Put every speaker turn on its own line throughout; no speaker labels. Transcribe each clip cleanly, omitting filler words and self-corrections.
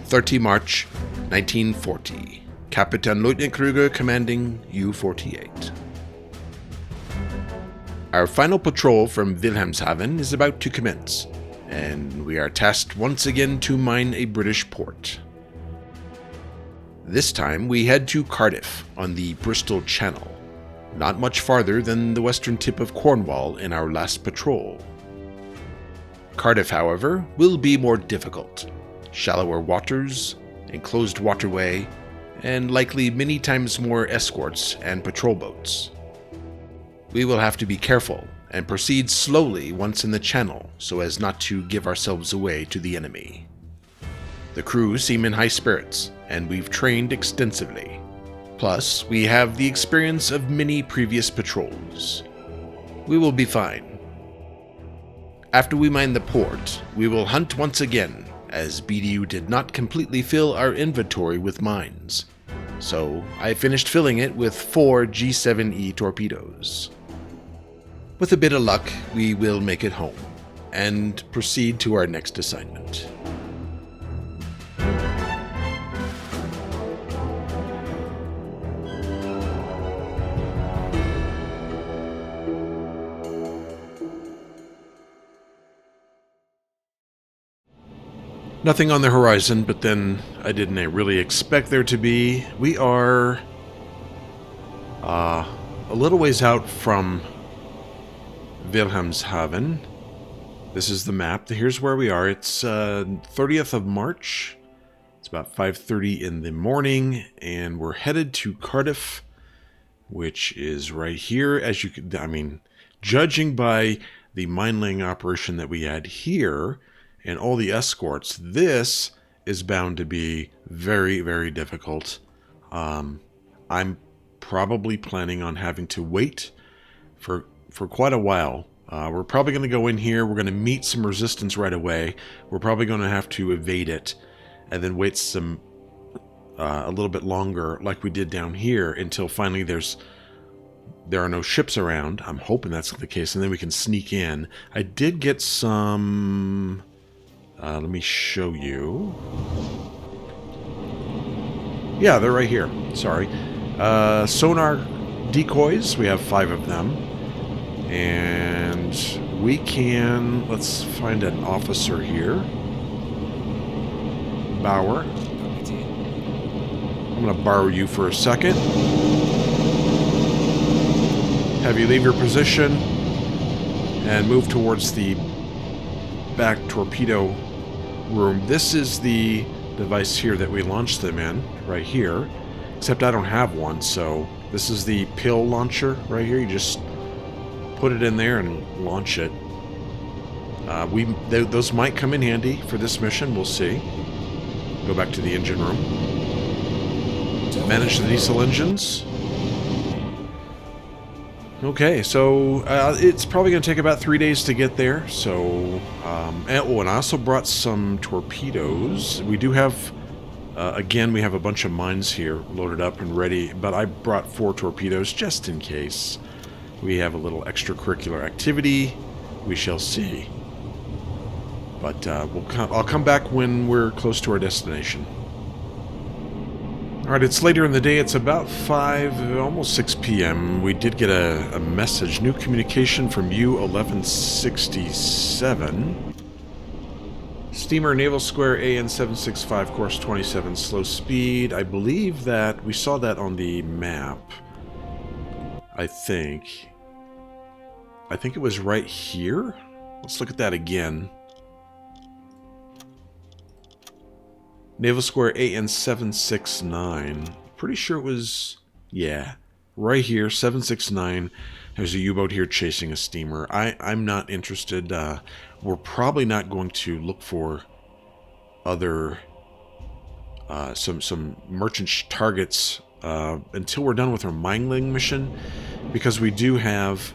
30 March 1940. Captain Lieutenant Kruger commanding U-48. Our final patrol from Wilhelmshaven is about to commence, and we are tasked once again to mine a British port. This time we head to Cardiff on the Bristol Channel, not much farther than the western tip of Cornwall in our last patrol. Cardiff, however, will be more difficult. Shallower waters, enclosed waterway, and likely many times more escorts and patrol boats. We will have to be careful and proceed slowly once in the channel so as not to give ourselves away to the enemy. The crew seem in high spirits, and we've trained extensively. Plus, we have the experience of many previous patrols. We will be fine. After we mine the port, we will hunt once again, as BDU did not completely fill our inventory with mines. So, I finished filling it with 4 G7E torpedoes. With a bit of luck, we will make it home, and proceed to our next assignment. Nothing on the horizon, but then I didn't really expect there to be. We are a little ways out from Wilhelmshaven. This is the map. Here's where we are. It's 30th of March. It's about 5:30 in the morning, and we're headed to Cardiff, which is right here. As you could, judging by the mine-laying operation that we had here, and all the escorts, this is bound to be very, very difficult. I'm probably planning on having to wait for quite a while. We're probably going to go in here. We're going to meet some resistance right away. We're probably going to have to evade it, and then wait a little bit longer, like we did down here, until finally there are no ships around. I'm hoping that's the case, and then we can sneak in. I did get some. Let me show you. Yeah, they're right here. Sorry. Sonar decoys. We have 5 of them. And we can... Let's find an officer here. Bauer. I'm going to borrow you for a second. Have you leave your position and move towards the back torpedo room. This is the device here that we launched them in, right here. Except I don't have one, so this is the pill launcher right here. You just put it in there and launch it. Those might come in handy for this mission. We'll see. Go back to the engine room. Manage the diesel engines. Okay, so it's probably going to take about 3 days to get there. So, and I also brought some torpedoes. We do have, again, we have a bunch of mines here loaded up and ready. But I brought 4 torpedoes just in case we have a little extracurricular activity. We shall see. But I'll come back when we're close to our destination. Alright, it's later in the day. It's about 5, almost 6 p.m. We did get a message. New communication from U-1167. Steamer Naval Square AN-765, course 27, slow speed. I believe that we saw that on the map. I think it was right here. Let's look at that again. Naval Square AN-769. Pretty sure it was, yeah, right here, 769. There's a U-boat here chasing a steamer. I'm not interested. We're probably not going to look for other, some merchant targets until we're done with our mine-laying mission, because we do have,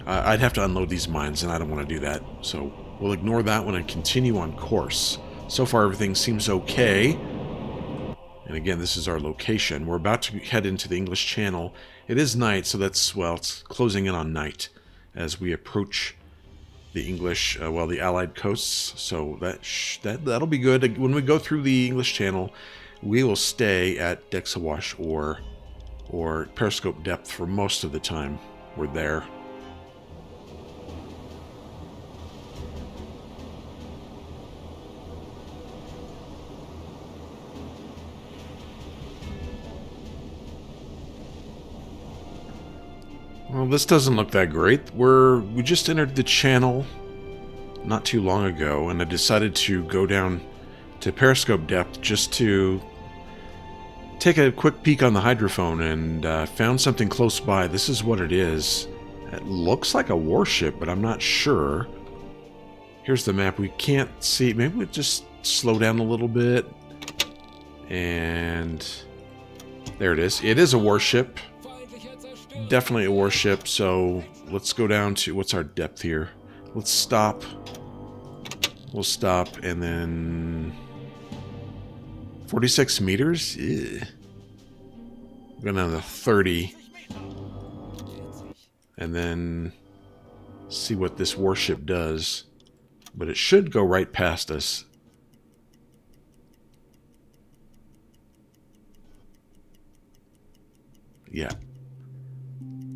I'd have to unload these mines, and I don't want to do that. So we'll ignore that one and continue on course. So far, everything seems okay. And again, this is our location. We're about to head into the English Channel. It is night, so that's, well, it's closing in on night as we approach the English, well, the Allied coasts. So that'll be good. When we go through the English Channel, we will stay at depths awash or periscope depth for most of the time we're there. Well, this doesn't look that great. We just entered the channel not too long ago, and I decided to go down to periscope depth just to take a quick peek on the hydrophone, and found something close by. This is what it is. It looks like a warship, but I'm not sure. Here's the map. We can't see. Maybe we'll just slow down a little bit. And there it is. It is a warship. Definitely a warship. So let's go down to, what's our depth here? Let's stop. We'll stop, and then 46 meters? Ew. We're going down to 30. And then see what this warship does. But it should go right past us. Yeah.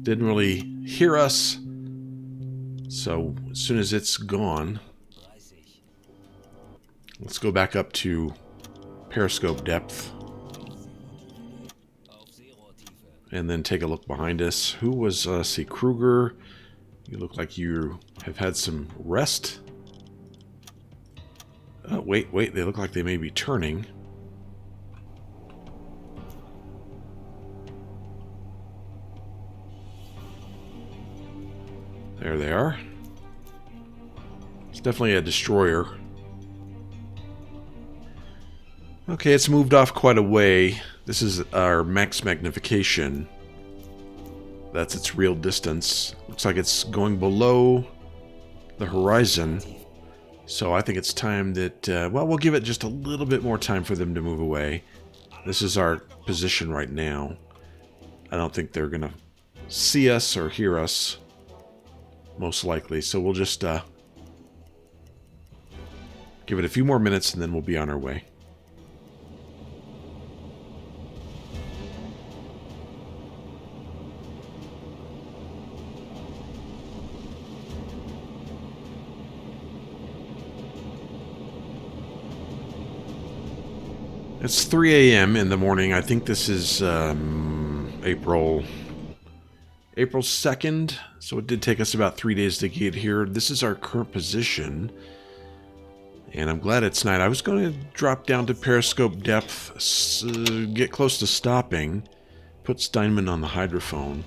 Didn't really hear us. So as soon as it's gone, let's go back up to periscope depth. And then take a look behind us. Who was, see, Kruger. You look like you have had some rest. Oh, wait, they look like they may be turning. There they are. It's definitely a destroyer. Okay, it's moved off quite a way. This is our max magnification. That's its real distance. Looks like it's going below the horizon. So I think it's time that, well, we'll give it just a little bit more time for them to move away. This is our position right now. I don't think they're going to see us or hear us, most likely. So we'll just give it a few more minutes and then we'll be on our way. It's 3 a.m. in the morning. I think this is April 2nd. So it did take us about 3 days to get here. This is our current position. And I'm glad it's night. I was going to drop down to periscope depth, get close to stopping, put Steinman on the hydrophone,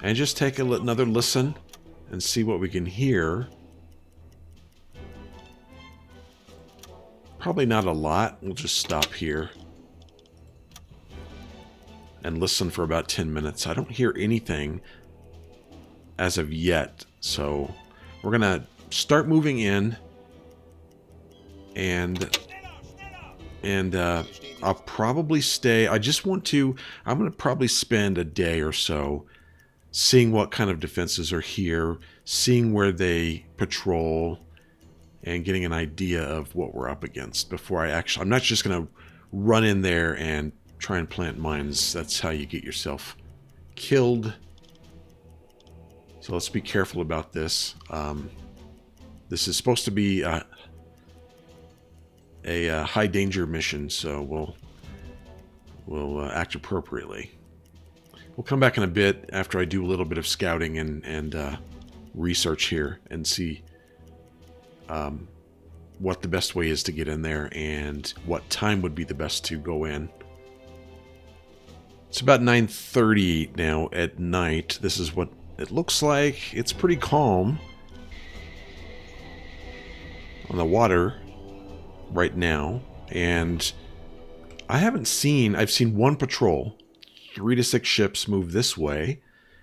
and just take another listen and see what we can hear. Probably not a lot. We'll just stop here and listen for about 10 minutes. I don't hear anything as of yet. So we're going to start moving in, and I'll probably stay. I'm going to probably spend a day or so seeing what kind of defenses are here, seeing where they patrol, and getting an idea of what we're up against before I'm not just going to run in there and try and plant mines. That's how you get yourself killed. So let's be careful about this. This is supposed to be a high danger mission, so we'll act appropriately. We'll come back in a bit after I do a little bit of scouting and research here and see what the best way is to get in there and what time would be the best to go in. It's about 9:30 now at night. This is what it looks like. It's pretty calm on the water right now, and I've seen one patrol, 3 to 6 ships move this way,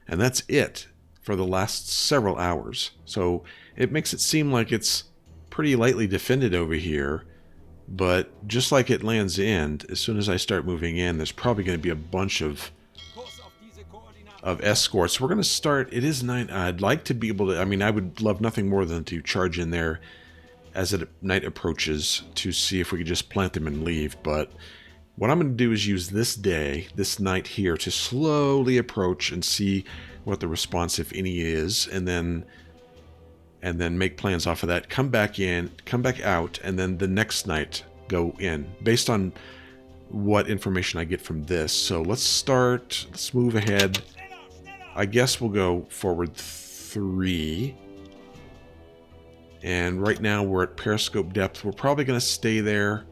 and that's it for the last several hours. So it makes it seem like it's pretty lightly defended over here, but just like at Land's End, as soon as I start moving in, there's probably going to be a bunch of of escorts. We're going to start, it is 9, I'd like to be able to, I mean, I would love nothing more than to charge in there as night approaches to see if we could just plant them and leave, but what I'm going to do is use this night here, to slowly approach and see what the response, if any, is, and then make plans off of that, come back in, come back out, and then the next night go in, based on what information I get from this. So let's move ahead. I guess we'll go forward 3. And right now we're at periscope depth. We're probably going to stay there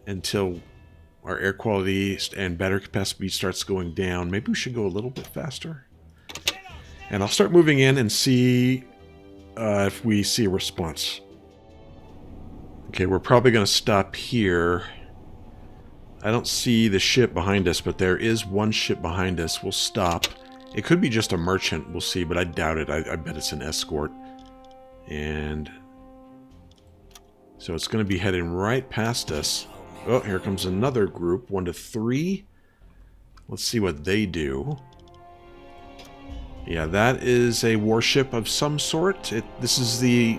until our air quality and battery capacity starts going down. Maybe we should go a little bit faster. And I'll start moving in and see if we see a response. Okay, we're probably going to stop here. I don't see the ship behind us, but there is one ship behind us. We'll stop. It could be just a merchant, we'll see, but I doubt it. I bet it's an escort. And so it's going to be heading right past us. Oh, here comes another group, 1 to 3. Let's see what they do. Yeah, that is a warship of some sort. This is the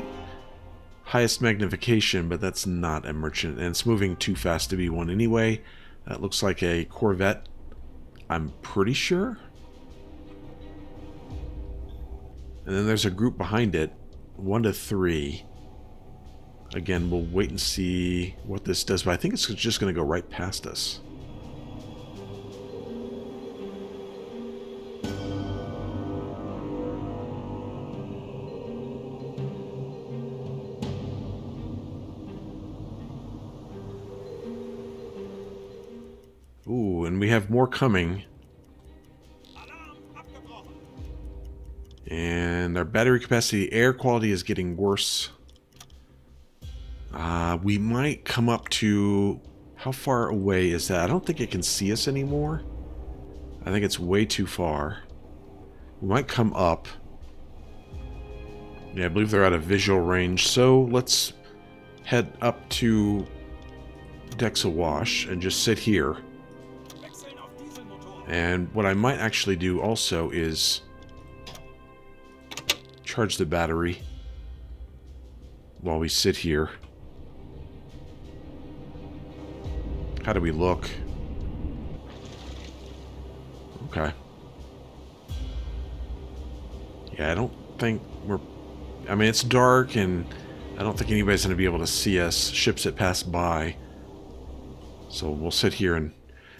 highest magnification, but that's not a merchant, and it's moving too fast to be one anyway. That looks like a corvette, I'm pretty sure. And then there's a group behind it, 1 to 3. Again, we'll wait and see what this does, but I think it's just going to go right past us. Ooh, and we have more coming. And our battery capacity, air quality is getting worse. We might come up to... How far away is that? I don't think it can see us anymore. I think it's way too far. We might come up. Yeah, I believe they're out of visual range. So let's head up to decks awash and just sit here. And what I might actually do also is charge the battery while we sit here. How do we look? Okay. Yeah, I don't think we're... I mean, it's dark, and I don't think anybody's going to be able to see us. Ships that pass by. So we'll sit here and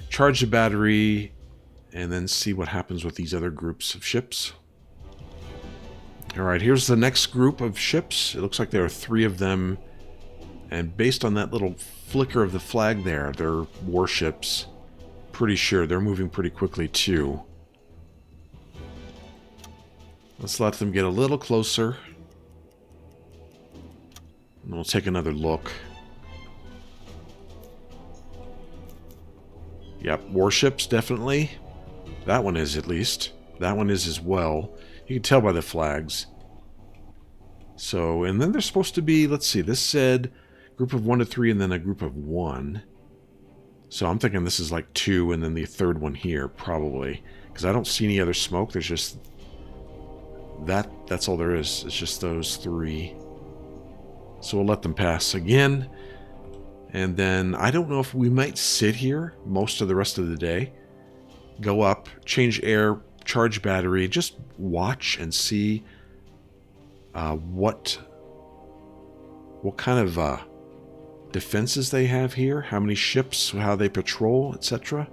charge the battery, and then see what happens with these other groups of ships. Alright, here's the next group of ships. It looks like there are 3 of them. And based on that little flicker of the flag there, they're warships. Pretty sure they're moving pretty quickly too. Let's let them get a little closer. And we'll take another look. Yep, warships, definitely. That one is, at least. That one is as well. You can tell by the flags. So, and then there's supposed to be, let's see, this said group of 1 to 3 and then a group of 1. So I'm thinking this is like 2 and then the third one here, probably. Because I don't see any other smoke. There's just... That's all there is. It's just those 3. So we'll let them pass again. And then I don't know if we might sit here most of the rest of the day. Go up, change air, charge battery, just watch and see what kind of defenses they have here, how many ships, how they patrol, etc.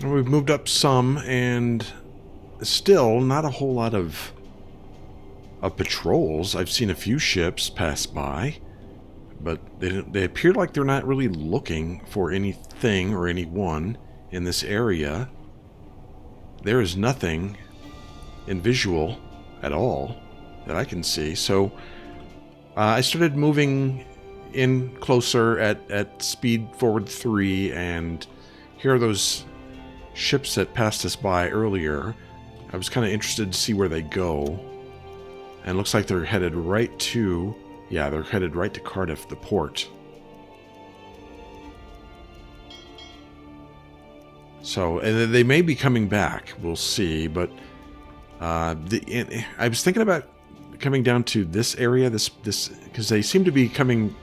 We've moved up some, and still not a whole lot of patrols. I've seen a few ships pass by, but they appear like they're not really looking for anything or anyone in this area. There is nothing in visual at all that I can see. So I started moving in closer at speed forward 3, and here are those ships that passed us by earlier. I was kind of interested to see where they go. And it looks like they're headed right to... Yeah, they're headed right to Cardiff, the port. So, and they may be coming back. We'll see, but... I was thinking about coming down to this area, this because they seem to be coming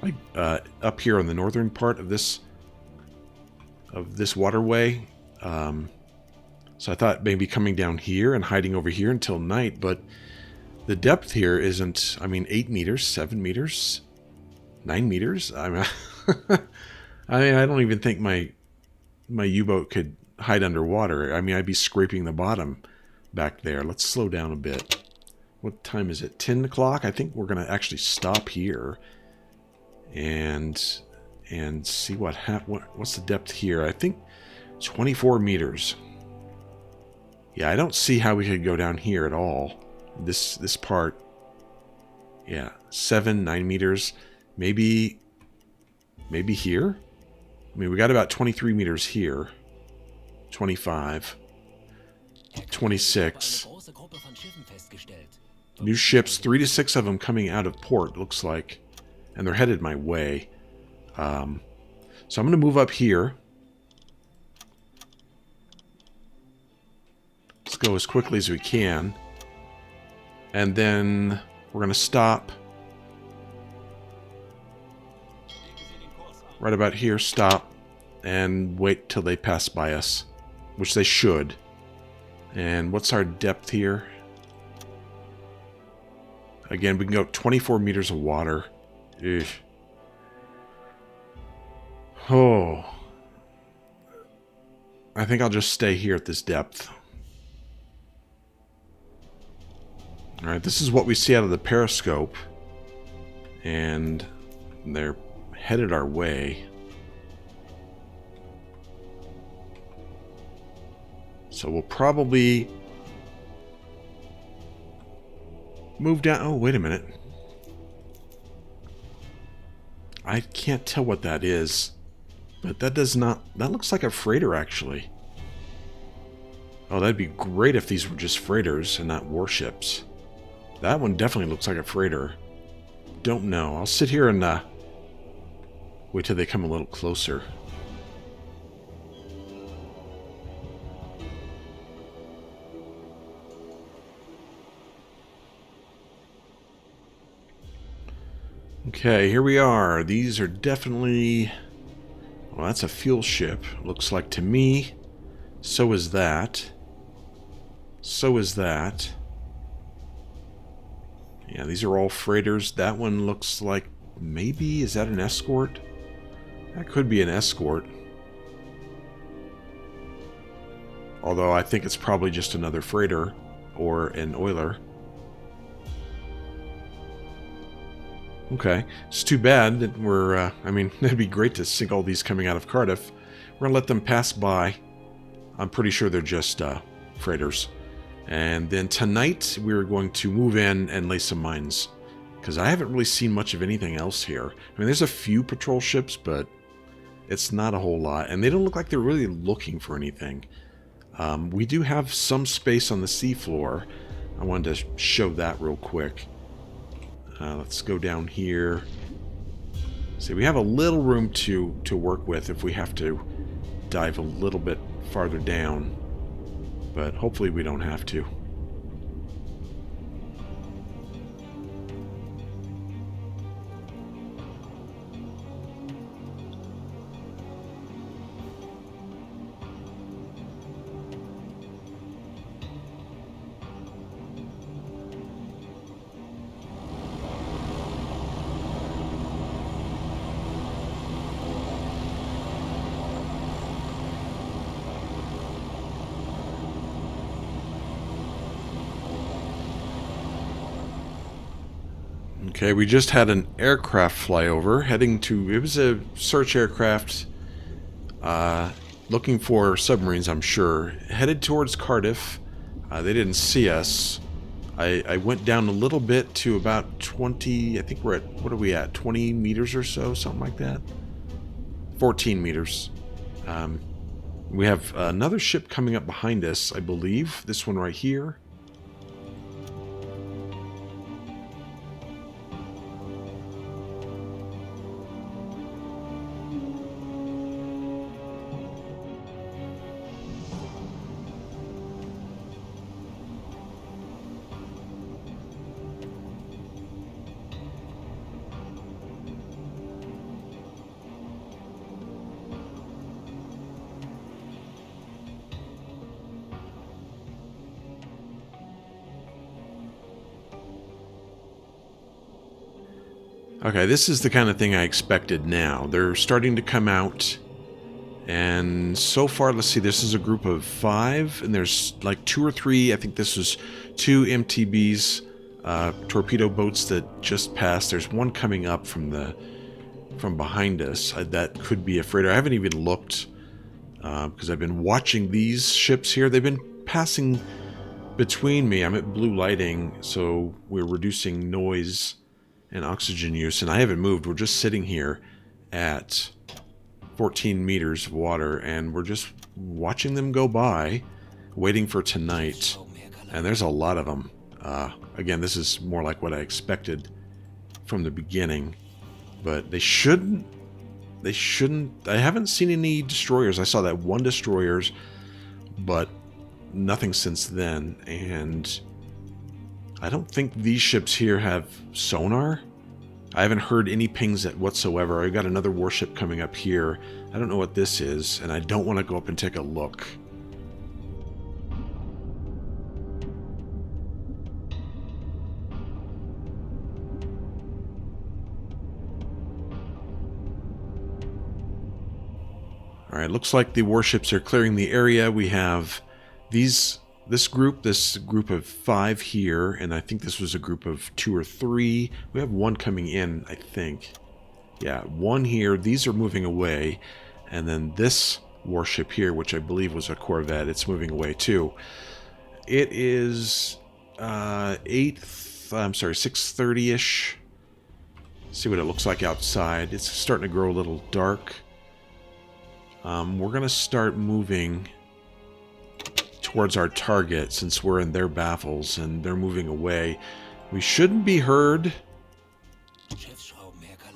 like up here on the northern part of this waterway. So I thought maybe coming down here and hiding over here until night, but the depth here isn't. I mean, 8 meters, 7 meters, 9 meters. I mean, I don't even think my U-boat could hide underwater. I mean, I'd be scraping the bottom back there. Let's slow down a bit. What time is it? 10 o'clock? I think we're going to actually stop here and see what's the depth here. I think 24 meters. Yeah, I don't see how we could go down here at all. This part. Yeah, 7, 9 meters. Maybe here? I mean, we got about 23 meters here. 25. 26. New ships, 3 to 6 of them coming out of port, looks like. And they're headed my way. So I'm going to move up here. Let's go as quickly as we can. And then we're going to stop. Right about here, stop. And wait till they pass by us. Which they should. And what's our depth here? Again, we can go up 24 meters of water. Ugh. Oh. I think I'll just stay here at this depth. Alright, this is what we see out of the periscope. And they're headed our way. So we'll probably move down. Oh, wait a minute. I can't tell what that is. But that does not... That looks like a freighter, actually. Oh, that'd be great if these were just freighters and not warships. That one definitely looks like a freighter. Don't know. I'll sit here and wait till they come a little closer. Okay, here we are. These are definitely... Well, that's a fuel ship. Looks like to me. So is that. So is that. Yeah, these are all freighters. That one looks like... Maybe... Is that an escort? That could be an escort. Although I think it's probably just another freighter. Or an oiler. Okay, it's too bad that we're, I mean, it'd be great to sink all these coming out of Cardiff. We're going to let them pass by. I'm pretty sure they're just freighters. And then tonight, we're going to move in and lay some mines. Because I haven't really seen much of anything else here. I mean, there's a few patrol ships, but it's not a whole lot. And they don't look like they're really looking for anything. We do have some space on the seafloor. I wanted to show that real quick. Let's go down here. See, we have a little room to work with if we have to dive a little bit farther down. But hopefully we don't have to. Okay, we just had an aircraft flyover heading to... It was a search aircraft looking for submarines, I'm sure. Headed towards Cardiff. They didn't see us. I went down a little bit to about 20, I think we're at, what are we at, 20 meters or so, something like that? 14 meters. We have another ship coming up behind us, I believe. This one right here. Okay, this is the kind of thing I expected now. They're starting to come out, and so far, let's see, this is a group of 5, and there's like 2 or 3, I think this was 2 MTBs, torpedo boats that just passed. There's one coming up from behind us. That could be a freighter. I haven't even looked, because I've been watching these ships here. They've been passing between me. I'm at blue lighting, so we're reducing noise and oxygen use, and I haven't moved. We're just sitting here at 14 meters of water, and we're just watching them go by, waiting for tonight. And there's a lot of them. Again, this is more like what I expected from the beginning, but they shouldn't. I haven't seen any destroyers. I saw that one destroyers, but nothing since then. And I don't think these ships here have sonar. I haven't heard any pings whatsoever. I got another warship coming up here. I don't know what this is, and I don't want to go up and take a look. Alright, looks like the warships are clearing the area. We have this group of 5 here, and I think this was a group of 2 or 3. We have one coming in, I think. Yeah, one here. These are moving away. And then this warship here, which I believe was a corvette, it's moving away too. It is 6:30-ish. See what it looks like outside. It's starting to grow a little dark. We're going to start moving towards our target since we're in their baffles and they're moving away. We shouldn't be heard.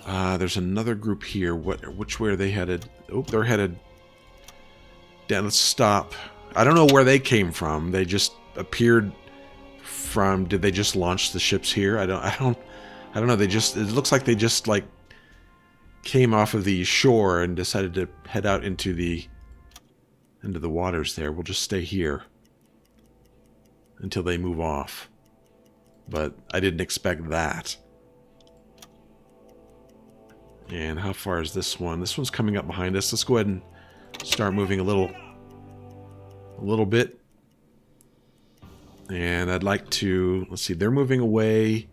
There's another group here. Which way are they headed? Oh, they're headed down. Let's stop. I don't know where they came from. They just appeared from. Did they just launch the ships here? I don't know. It looks like they just like came off of the shore and decided to head out into the waters there. We'll just stay here until they move off. But I didn't expect that. And how far is this one? This one's coming up behind us. Let's go ahead and start moving a little bit. And I'd like to, let's see, they're moving away.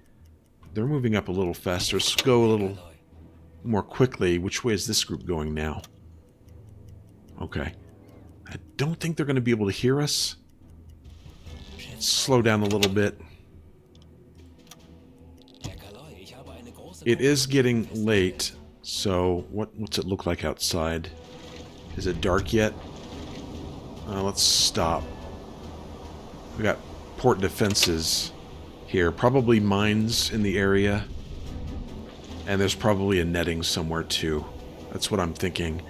They're moving up a little faster. Let's go a little more quickly. Which way is this group going now? Okay. I don't think they're going to be able to hear us. Slow down a little bit. It is getting late, so what's it look like outside? Is it dark yet? Let's stop. We got port defenses here. Probably mines in the area. And there's probably a netting somewhere too. That's what I'm thinking.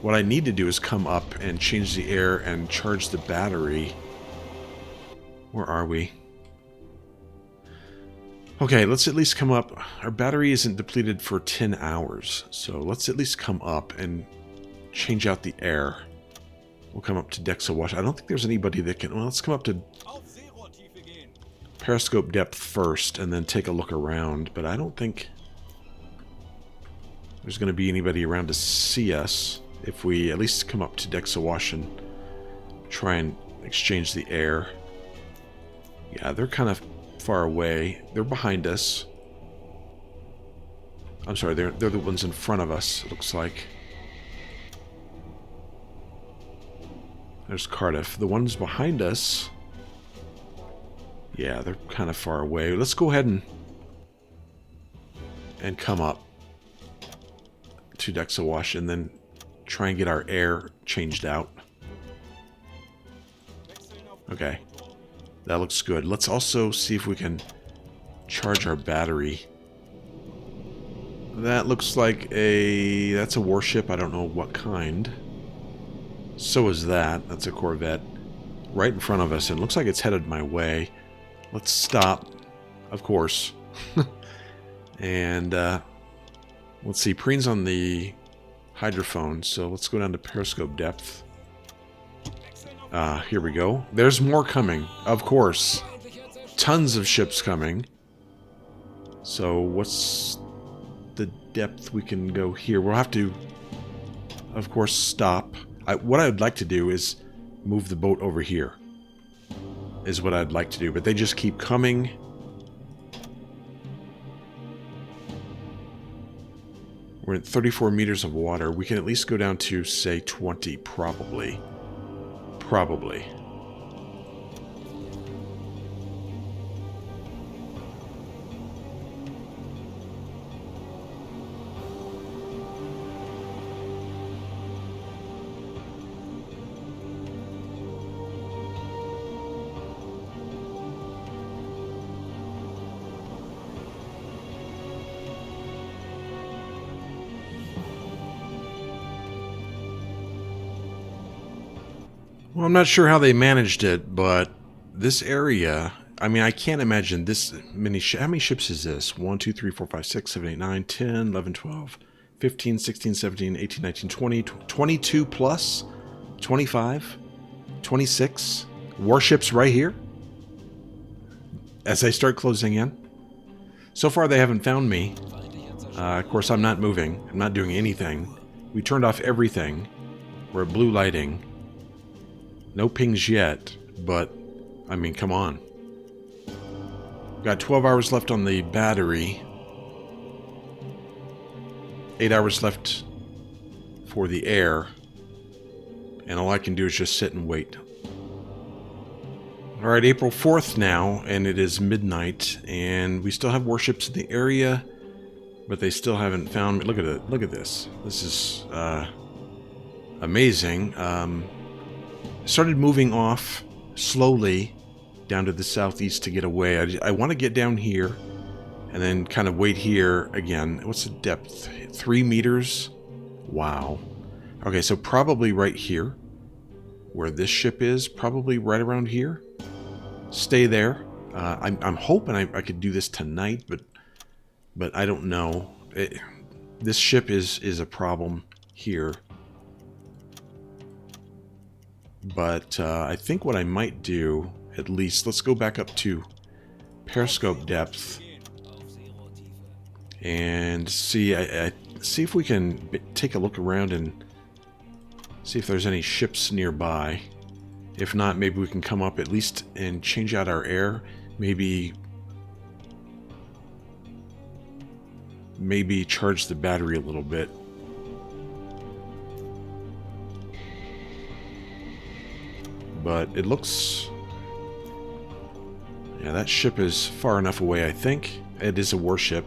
What I need to do is come up and change the air and charge the battery. Where are we? Okay, let's at least come up. Our battery isn't depleted for 10 hours, so let's at least come up and change out the air. We'll come up to Dexawash. I don't think there's anybody that can... Well, let's come up to periscope depth first and then take a look around, but I don't think there's going to be anybody around to see us if we at least come up to Dexawash and try and exchange the air. Yeah, they're kind of far away. They're behind us. I'm sorry, they're the ones in front of us, it looks like. There's Cardiff. The ones behind us Yeah, they're kind of far away. Let's go ahead and come up to Dexawash and then try and get our air changed out. Okay, that looks good. Let's also see if we can charge our battery. That looks like that's a warship. I don't know what kind. So is that. That's a Corvette. Right in front of us, and it looks like it's headed my way. Let's stop, of course. And let's see, Preen's on the hydrophone, so let's go down to periscope depth. Here we go. There's more coming, of course. Tons of ships coming. So what's the depth we can go here? We'll have to, of course, stop. What I would like to do is move the boat over here. Is what I'd like to do, but they just keep coming. We're at 34 meters of water. We can at least go down to, say, 20, probably. Probably. Well, I'm not sure how they managed it, but this area, I mean, I can't imagine this many how many ships is this? 1, 2, 3, 4, 5, 6, 7, 8, 9, 10, 11, 12, 15, 16, 17, 18, 19, 20, 22 plus, 25, 26 warships right here as I start closing in. So far, they haven't found me. Of course, I'm not moving. I'm not doing anything. We turned off everything. We're at blue lighting. No pings yet, but, I mean, come on. Got 12 hours left on the battery. 8 hours left for the air. And all I can do is just sit and wait. Alright, April 4th now, and it is midnight, and we still have warships in the area, but they still haven't found me. Look at it. Look at this. This is amazing. Started moving off slowly down to the southeast to get away. I want to get down here and then kind of wait here again. What's the depth? 3 meters? Wow. Okay, so probably right here where this ship is, probably right around here. Stay there. I'm hoping I could do this tonight, but I don't know. This ship is a problem here. But I think what I might do, at least, let's go back up to periscope depth and see see if we can take a look around and see if there's any ships nearby. If not, maybe we can come up at least and change out our air. Maybe charge the battery a little bit. But it looks... yeah, that ship is far enough away, I think. It is a warship.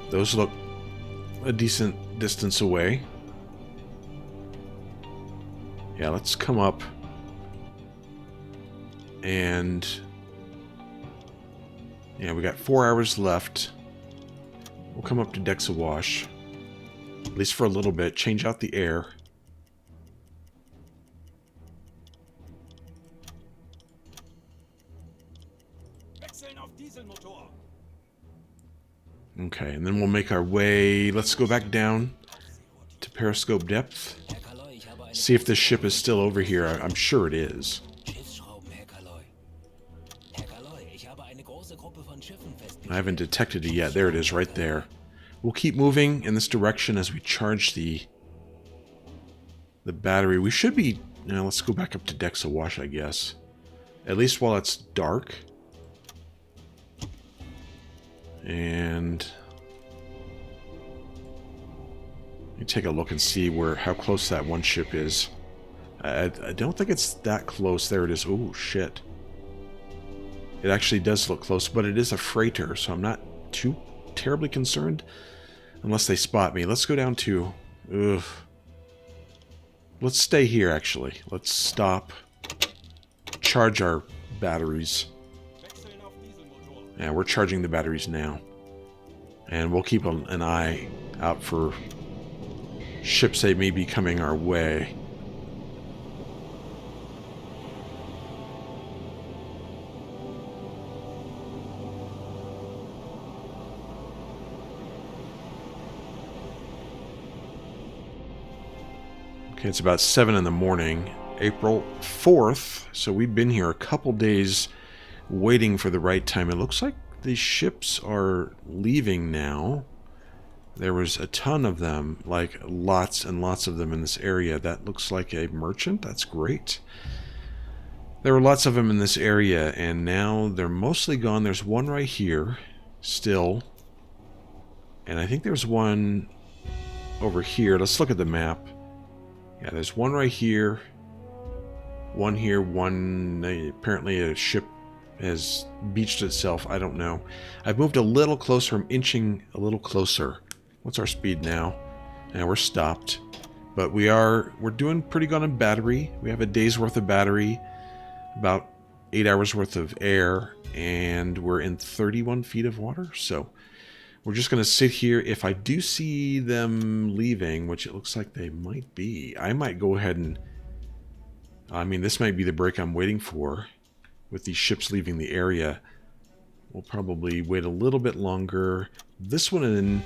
Those look a decent distance away. Yeah, let's come up. And... yeah, we got 4 hours left. We'll come up to Dexawash. At least for a little bit. Change out the air. Okay, and then we'll make our way... let's go back down to periscope depth. See if this ship is still over here. I'm sure it is. I haven't detected it yet. There it is, right there. We'll keep moving in this direction as we charge the battery. We should be... now, let's go back up to Dexawash, I guess. At least while it's dark. And... let me take a look and see how close that one ship is. I don't think it's that close. There it is. Oh, shit. It actually does look close, but it is a freighter, so I'm not too terribly concerned. Unless they spot me. Let's go down to... Ugh. Let's stay here, actually. Let's stop. Charge our batteries. Yeah, we're charging the batteries now. And we'll keep an eye out for ships that may be coming our way. Okay, it's about 7 in the morning, April 4th. So we've been here a couple days waiting for the right time. It looks like the ships are leaving now. There was a ton of them, like lots and lots of them in this area. That looks like a merchant. That's great. There were lots of them in this area, and now they're mostly gone. There's one right here still. And I think there's one over here. Let's look at the map. Yeah, there's one right here. One here, one... Apparently a ship has beached itself. I don't know. I've moved a little closer. I'm inching a little closer. What's our speed now? Now we're stopped. But we're doing pretty good on battery. We have a day's worth of battery. About 8 hours worth of air. And we're in 31 feet of water. So we're just going to sit here. If I do see them leaving, which it looks like they might be, I might go ahead and... I mean, this might be the break I'm waiting for. With these ships leaving the area. We'll probably wait a little bit longer. This one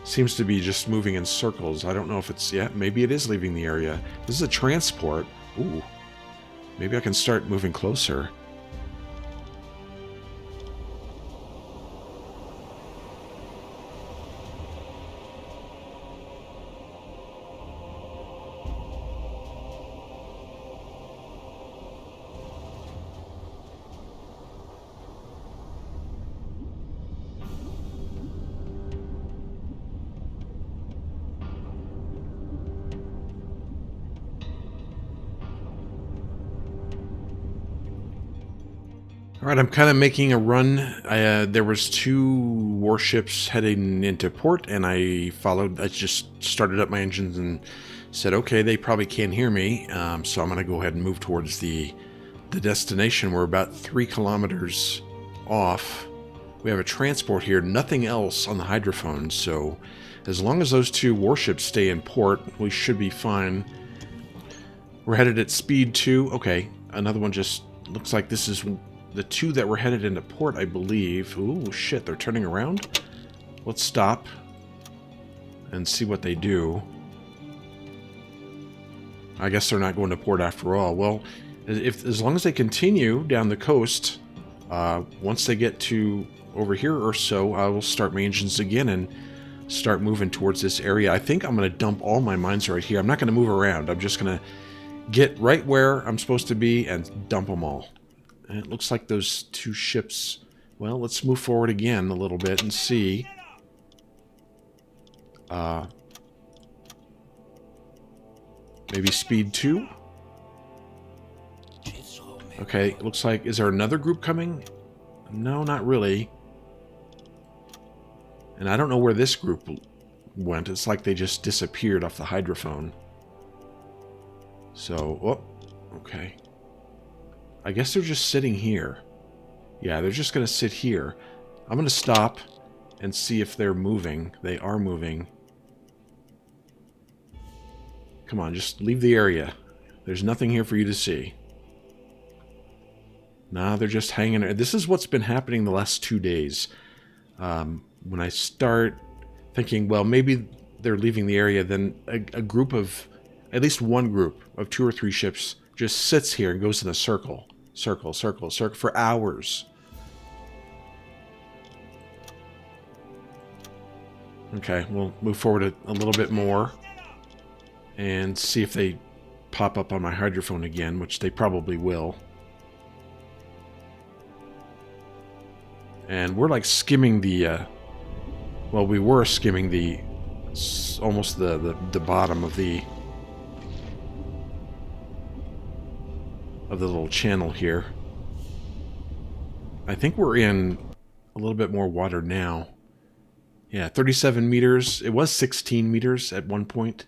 seems to be just moving in circles. I don't know if it's... Yeah, maybe it is leaving the area. This is a transport. Ooh. Maybe I can start moving closer. Alright, I'm kind of making a run. There was 2 warships heading into port, and I just started up my engines and said, okay, they probably can't hear me, so I'm going to go ahead and move towards the destination. We're about 3 kilometers off. We have a transport here, nothing else on the hydrophone, so as long as those 2 warships stay in port, we should be fine. We're headed at speed 2. Okay, another one just looks like this is... The 2 that were headed into port, I believe. Ooh, shit, they're turning around. Let's stop and see what they do. I guess they're not going to port after all. Well, as long as they continue down the coast, once they get to over here or so, I will start my engines again and start moving towards this area. I think I'm going to dump all my mines right here. I'm not going to move around. I'm just going to get right where I'm supposed to be and dump them all. And it looks like those 2 ships... Well, let's move forward again a little bit and see. Maybe speed 2? Okay, looks like... Is there another group coming? No, not really. And I don't know where this group went. It's like they just disappeared off the hydrophone. So... Oh, okay. I guess they're just sitting here. Yeah, they're just going to sit here. I'm going to stop and see if they're moving. They are moving. Come on, just leave the area. There's nothing here for you to see. Nah, they're just hanging there. This is what's been happening the last 2 days. When I start thinking, well, maybe they're leaving the area, then a group of, at least one group of 2 or 3 ships just sits here and goes in a circle. Circle, circle, circle for hours. Okay, we'll move forward a little bit more and see if they pop up on my hydrophone again, which they probably will. And we're like skimming the, well, we were skimming the, almost the bottom of the of the little channel here. I think we're in a little bit more water now. Yeah, 37 meters. It was 16 meters at one point.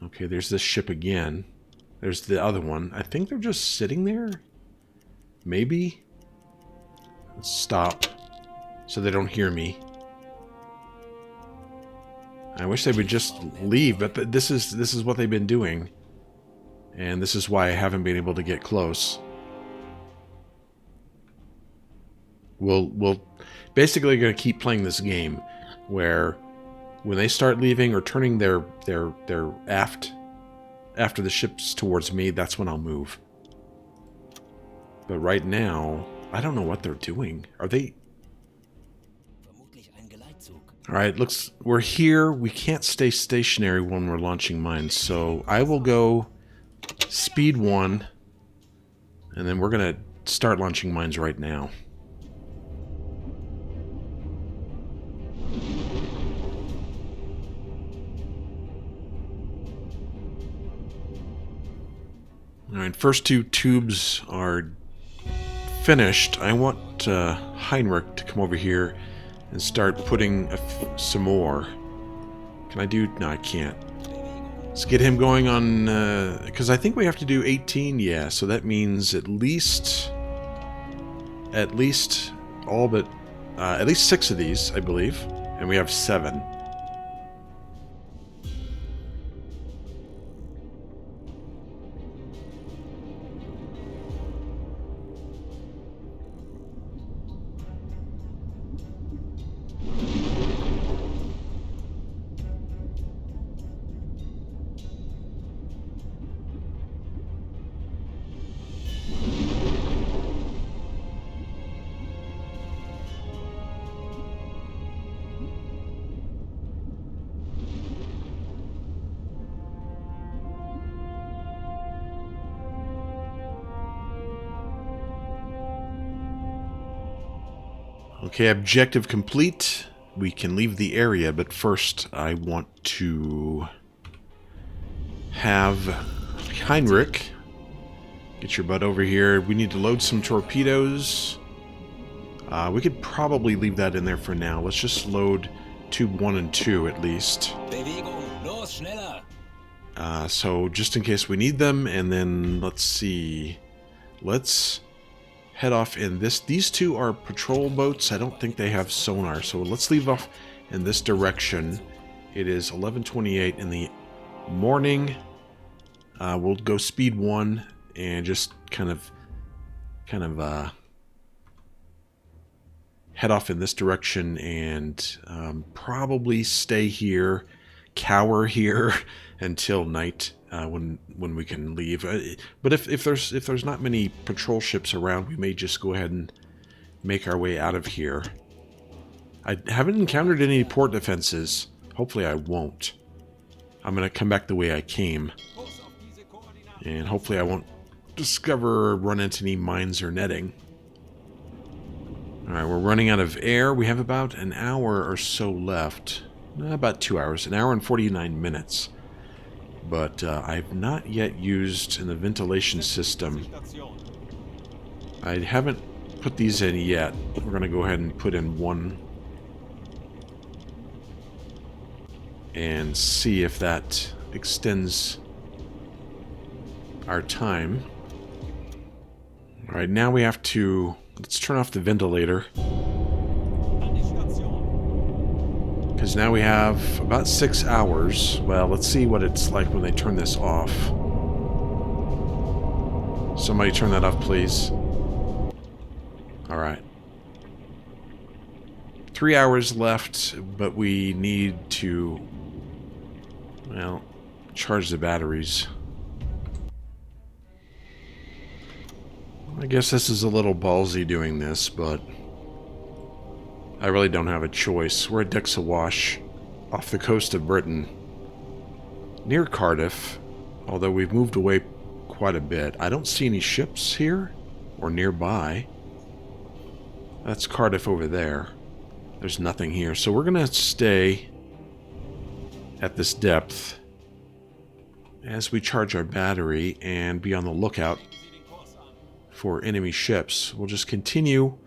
Okay, there's this ship again. There's the other one. I think they're just sitting there. Maybe. Let's stop so they don't hear me. I wish they would just leave, but this is what they've been doing. And this is why I haven't been able to get close. We'll basically going to keep playing this game where when they start leaving or turning their aft after the ship's towards me, that's when I'll move. But right now, I don't know what they're doing. Are they... Alright, looks... We're here. We can't stay stationary when we're launching mines, so I will go speed 1, and then we're going to start launching mines right now. Alright, first 2 tubes are finished. I want Heinrich to come over here and start putting some more. Can I do... No, I can't. Let's get him going on... because I think we have to do 18, yeah, so that means at least all but... at least 6 of these, I believe. And we have 7. Okay, objective complete. We can leave the area, but first I want to have Heinrich get your butt over here. We need to load some torpedoes. We could probably leave that in there for now. Let's just load tube 1 and 2 at least. So just in case we need them, and then let's see. Let's head off in this. These 2 are patrol boats. I don't think they have sonar, so let's leave off in this direction. It is 11:28 in the morning. We'll go speed 1 and just kind of head off in this direction and probably stay here, cower here until night. When we can leave, but if there's not many patrol ships around, we may just go ahead and make our way out of here. I haven't encountered any port defenses. Hopefully I won't. I'm gonna come back the way I came, and hopefully I won't discover or run into any mines or netting. Alright, we're running out of air. We have about an hour or so left. About 2 hours, an hour and 49 minutes. But I've not yet used in the ventilation system. I haven't put these in yet. We're going to go ahead and put in 1 and see if that extends our time. Alright, now we have to... Let's turn off the ventilator. Because now we have about 6 hours. Well, let's see what it's like when they turn this off. Somebody turn that off, please. Alright. 3 hours left, but we need to, well, charge the batteries. I guess this is a little ballsy doing this, but I really don't have a choice. We're at Dexawash, off the coast of Britain, near Cardiff, although we've moved away quite a bit. I don't see any ships here or nearby. That's Cardiff over there. There's nothing here, so we're gonna stay at this depth as we charge our battery and be on the lookout for enemy ships. We'll just continue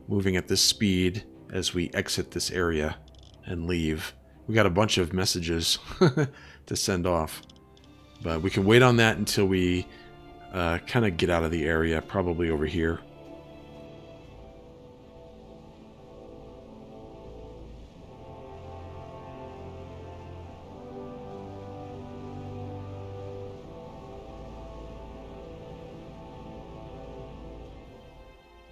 moving at this speed as we exit this area and leave. We got a bunch of messages to send off, but we can wait on that until we kind of get out of the area, probably over here.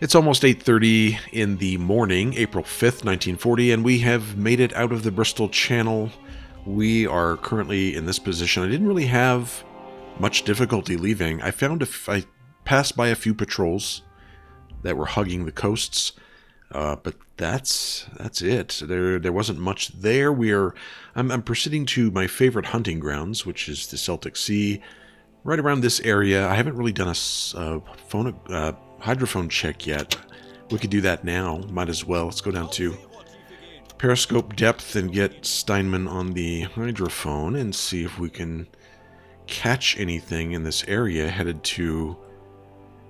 It's almost 8:30 in the morning, April 5th, 1940, and we have made it out of the Bristol Channel. We are currently in this position. I didn't really have much difficulty leaving. I passed by a few patrols that were hugging the coasts, but that's it. There wasn't much there. I'm proceeding to my favorite hunting grounds, which is the Celtic Sea, right around this area. I haven't really done a hydrophone check yet. We could do that now. Might as well. Let's go down to periscope depth and get Steinman on the hydrophone and see if we can catch anything in this area headed to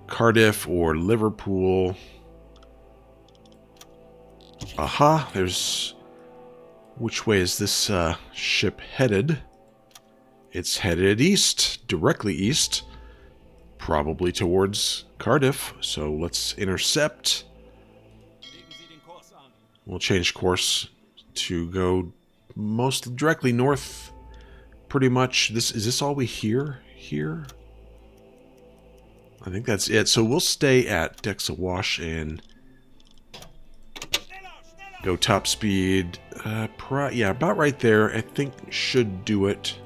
Cardiff or Liverpool. Aha, there's... Which way is this ship headed? It's headed east, directly east. Probably towards Cardiff, so let's intercept. We'll change course to go most directly north, pretty much. Is this all we hear here? I think that's it. So we'll stay at decks awash and go top speed. Yeah, about right there. I think should do it.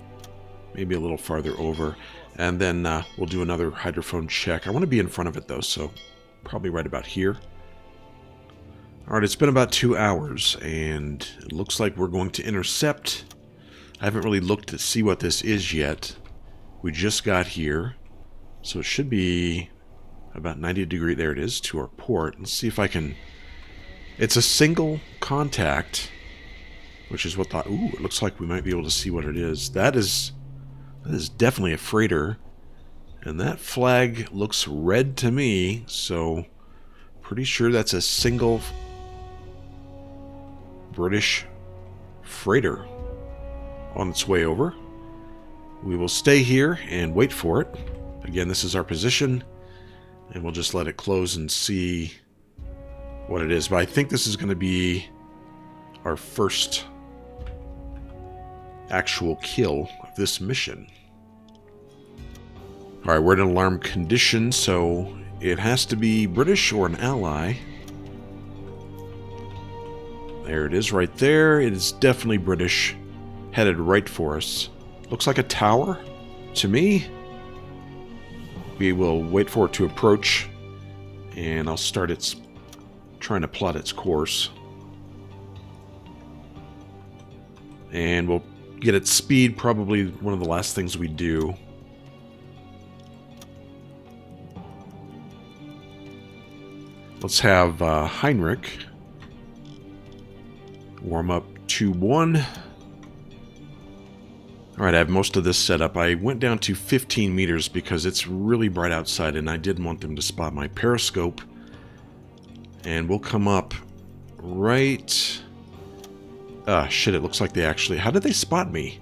Maybe a little farther over. And then we'll do another hydrophone check. I want to be in front of it, though, so probably right about here. Alright, it's been about 2 hours, and it looks like we're going to intercept. I haven't really looked to see what this is yet. We just got here, so it should be about 90 degrees. There it is, to our port. Let's see if I can... It's a single contact, which is what the... Ooh, it looks like we might be able to see what it is. That is definitely a freighter, and that flag looks red to me, so pretty sure that's a single British freighter on its way over. We will stay here and wait for it. Again, this is our position, and we'll just let it close and see what it is. But I think this is going to be our first actual kill of this mission. Alright, we're in an alarm condition, so it has to be British or an ally. There it is right there. It is definitely British, headed right for us. Looks like a tower to me. We will wait for it to approach, and I'll start trying to plot its course. And we'll get its speed, probably one of the last things we do. Let's have Heinrich warm up tube 1. Alright, I have most of this set up. I went down to 15 meters because it's really bright outside and I didn't want them to spot my periscope. And we'll come up right... shit, it looks like they actually... How did they spot me?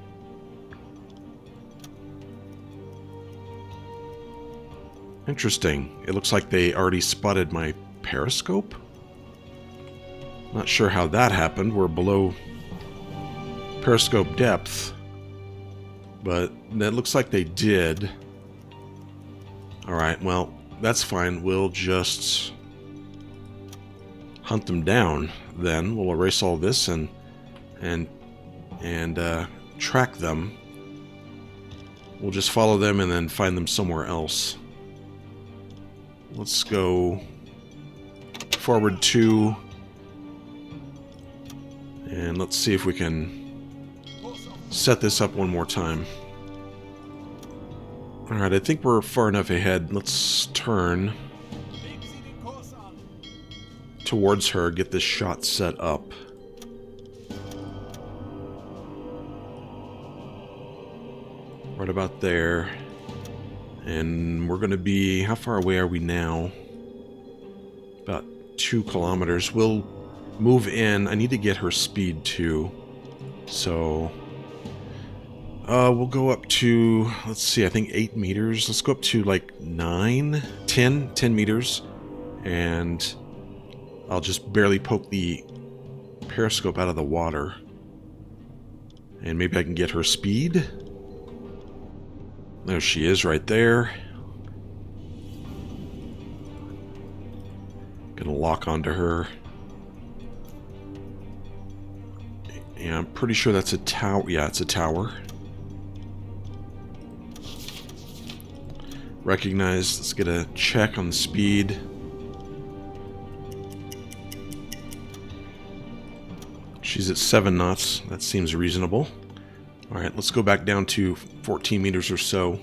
Interesting. It looks like they already spotted my periscope? Not sure how that happened. We're below periscope depth. But that looks like they did. Alright, well, that's fine. We'll just hunt them down then. We'll erase all this and track them. We'll just follow them and then find them somewhere else. Let's go forward 2. And let's see if we can set this up one more time. Alright, I think we're far enough ahead. Let's turn towards her, get this shot set up. Right about there. And we're going to be... How far away are we now? About 2 kilometers. We'll move in. I need to get her speed too. So... we'll go up to... Let's see, I think 8 meters. Let's go up to like 9, 10 meters. And I'll just barely poke the periscope out of the water. And maybe I can get her speed. There she is right there. Gonna lock onto her. Yeah, I'm pretty sure that's a tower. Yeah, it's a tower. Recognize. Let's get a check on the speed. She's at 7 knots. That seems reasonable. Alright, let's go back down to 14 meters or so.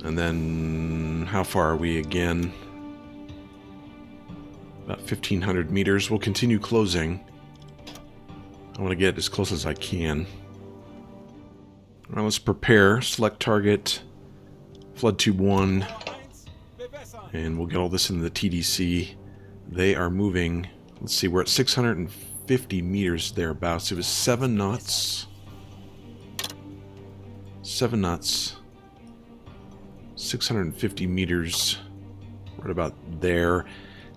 And then, how far are we again? About 1,500 meters. We'll continue closing. I want to get as close as I can. Alright, let's prepare. Select target. Flood tube 1. And we'll get all this into the TDC. They are moving. Let's see, we're at 650 meters thereabouts. It was 7 knots. 7 knots. 650 meters. Right about there.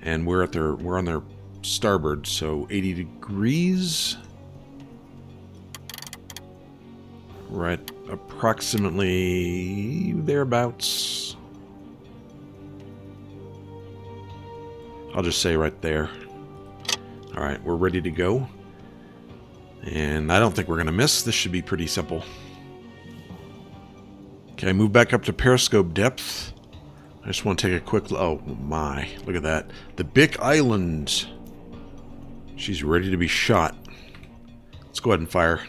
And we're on their starboard, so 80 degrees. Right, approximately thereabouts. I'll just say right there. Alright, we're ready to go. And I don't think we're going to miss. This should be pretty simple. Okay, move back up to periscope depth. I just want to take a quick... Oh my, look at that. The Bic Island. She's ready to be shot. Let's go ahead and fire.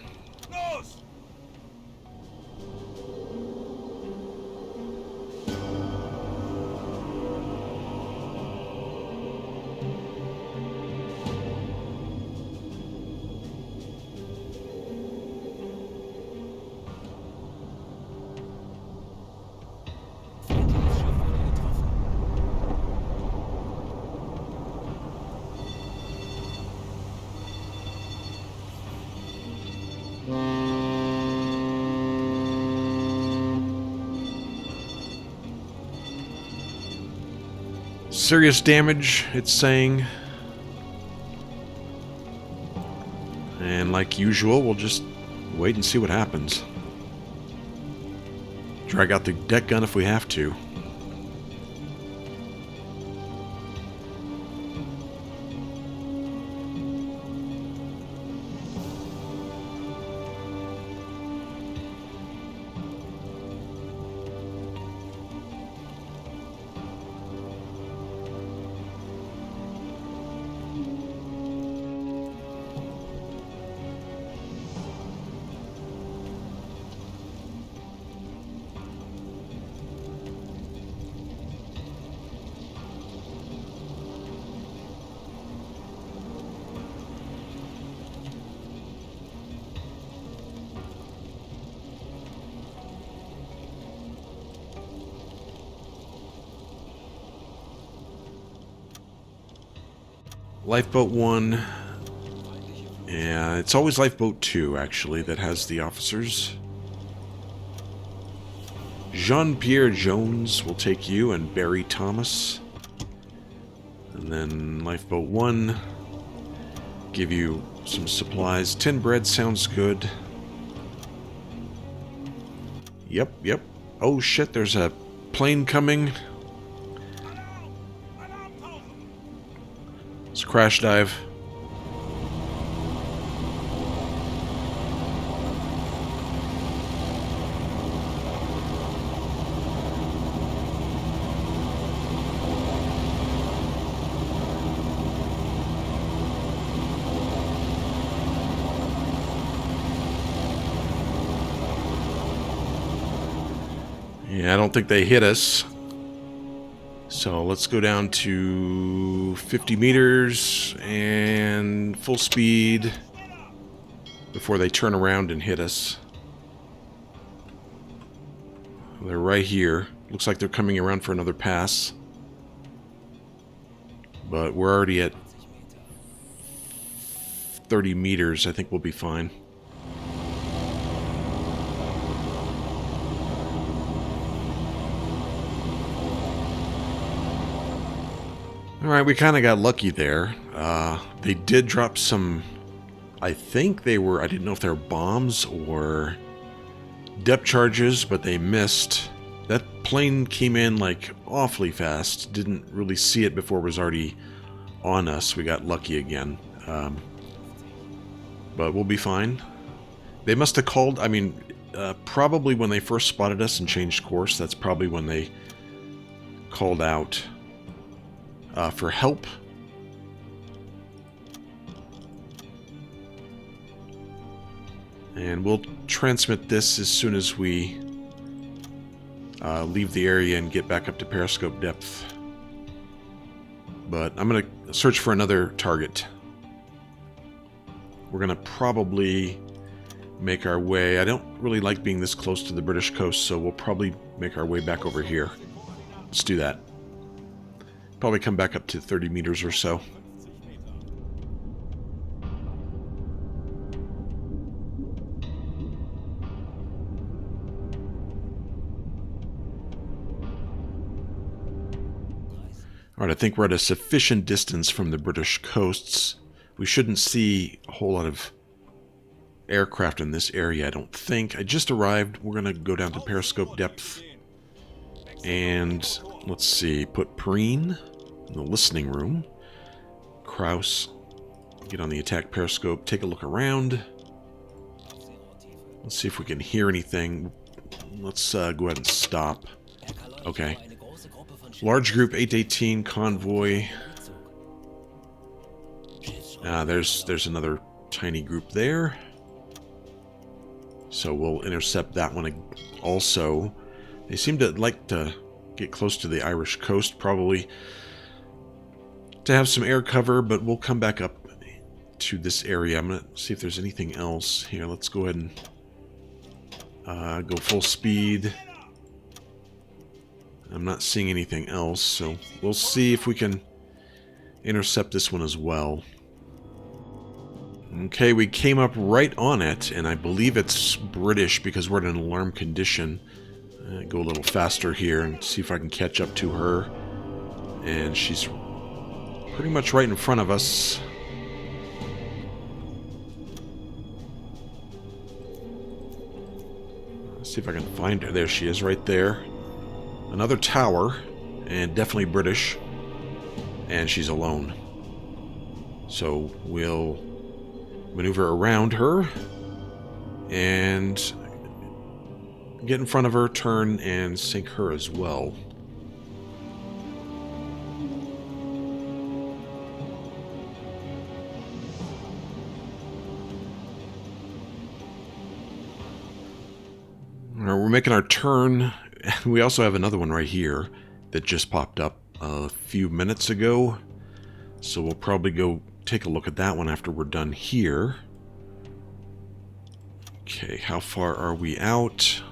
Serious damage, it's saying. And like usual, we'll just wait and see what happens. Drag out the deck gun if we have to. Lifeboat 1. Yeah, it's always Lifeboat 2, actually, that has the officers. Jean-Pierre Jones will take you, and Barry Thomas. And then Lifeboat 1. Give you some supplies. Tin bread sounds good. Yep. Oh shit, there's a plane coming. Let's crash dive. Yeah, I don't think they hit us. So let's go down to 50 meters and full speed. before they turn around and hit us. They're right here. Looks like they're coming around for another pass. But we're already at 30 meters. I think we'll be fine. Alright, we kind of got lucky there. They did drop some... I think they were... I didn't know if they were bombs or depth charges, but they missed. That plane came in like awfully fast. Didn't really see it before it was already on us. We got lucky again. But we'll be fine. They must have called... I mean, probably when they first spotted us and changed course, that's probably when they called out for help. And we'll transmit this as soon as we leave the area and get back up to periscope depth. But I'm going to search for another target. We're going to probably make our way... I don't really like being this close to the British coast, so we'll probably make our way back over here. Let's do that. Probably come back up to 30 meters or so. Alright, I think we're at a sufficient distance from the British coasts. We shouldn't see a whole lot of aircraft in this area, I don't think. I just arrived. We're going to go down to periscope depth. And let's see, put Perrine in the listening room. Kraus, get on the attack periscope, take a look around. Let's see if we can hear anything. Let's go ahead and stop. Okay. Large group 818 convoy. There's another tiny group there. So we'll intercept that one also. They seem to like to get close to the Irish coast, probably to have some air cover, but we'll come back up to this area. I'm going to see if there's anything else here. Let's go ahead and go full speed. I'm not seeing anything else, so we'll see if we can intercept this one as well. Okay, we came up right on it, and I believe it's British because we're in an alarm condition. Go a little faster here and see if I can catch up to her. And she's pretty much right in front of us. Let's see if I can find her. There she is, right there. Another tower, and definitely British. And she's alone. So we'll maneuver around her and get in front of her, turn, and sink her as well. We're making our turn. We also have another one right here that just popped up a few minutes ago. So we'll probably go take a look at that one after we're done here. Okay, how far are we out?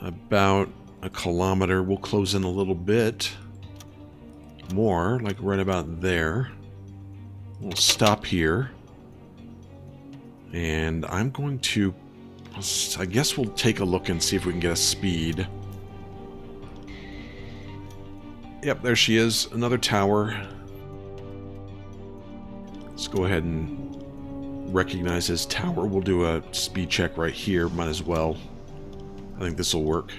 About a kilometer. We'll close in a little bit more, like right about there. We'll stop here. And I'm going to... I guess we'll take a look and see if we can get a speed. Yep, there she is. Another tower. Let's go ahead and recognize this tower. We'll do a speed check right here. Might as well. I think this will work.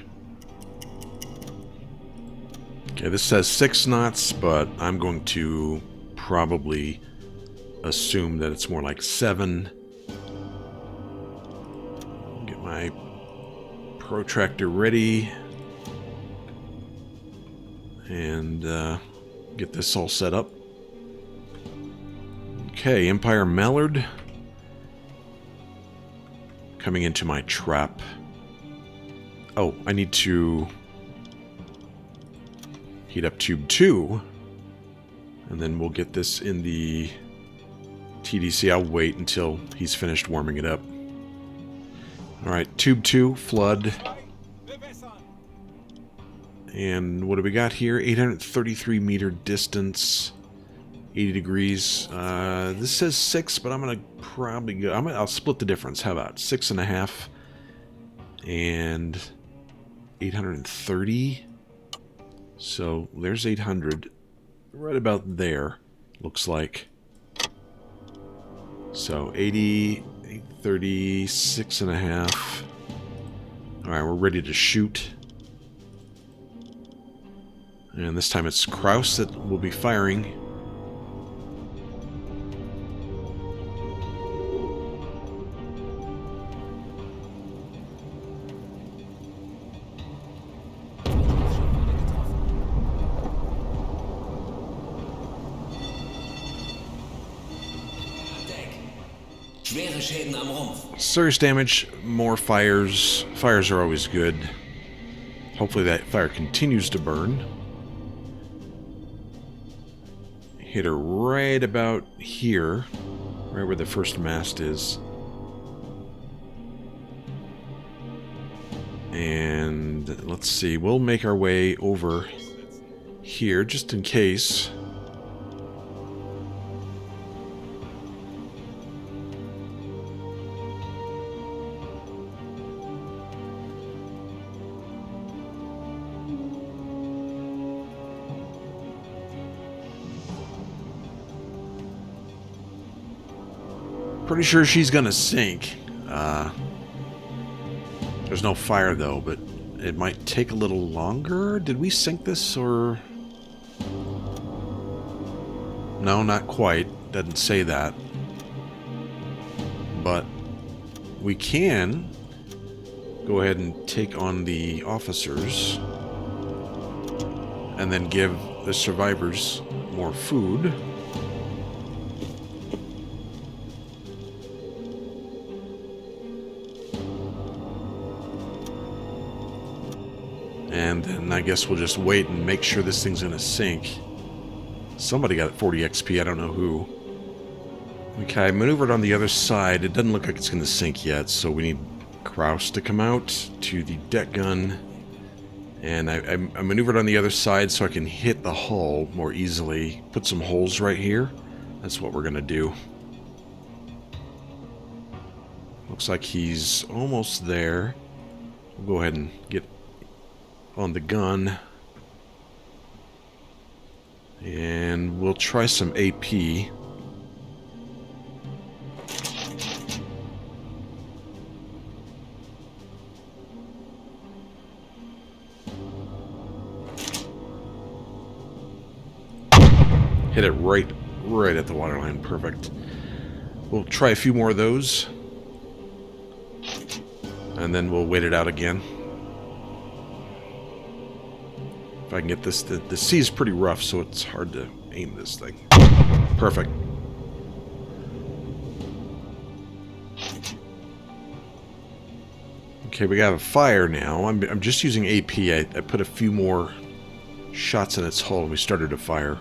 Okay, this says 6 knots, but I'm going to probably assume that it's more like 7. Get my protractor ready. And get this all set up. Okay, Empire Mallard. Coming into my trap. Oh, I need to heat up tube 2. And then we'll get this in the TDC, I'll wait until he's finished warming it up. Alright, Tube 2, flood. And what do we got here? 833 meter distance, 80 degrees. This says 6, but I'm gonna probably go. I'll split the difference. How about 6.5 and 830? So there's 800, right about there. Looks like. So 80, 830, 6.5. All right, we're ready to shoot. And this time it's Kraus that will be firing. Serious damage, more fires. Fires are always good. Hopefully that fire continues to burn. Hit her right about here, right where the first mast is. And let's see, we'll make our way over here just in case. Pretty sure she's gonna sink. There's no fire though, but it might take a little longer. Did we sink this or... No, not quite. Doesn't say that. But we can go ahead and take on the officers and then give the survivors more food. And then I guess we'll just wait and make sure this thing's gonna sink. Somebody got 40 XP, I don't know who. Okay, I maneuvered on the other side. It doesn't look like it's gonna sink yet, so we need Kraus to come out to the deck gun. And I maneuvered on the other side so I can hit the hull more easily. Put some holes right here. That's what we're gonna do. Looks like he's almost there. We'll go ahead and get on the gun. And we'll try some AP. Hit it right at the waterline. Perfect. We'll try a few more of those. And then we'll wait it out again. If I can get this, the sea is pretty rough, so it's hard to aim this thing. Perfect. Okay, we got a fire now. I'm just using AP. I put a few more shots in its hull and we started a fire.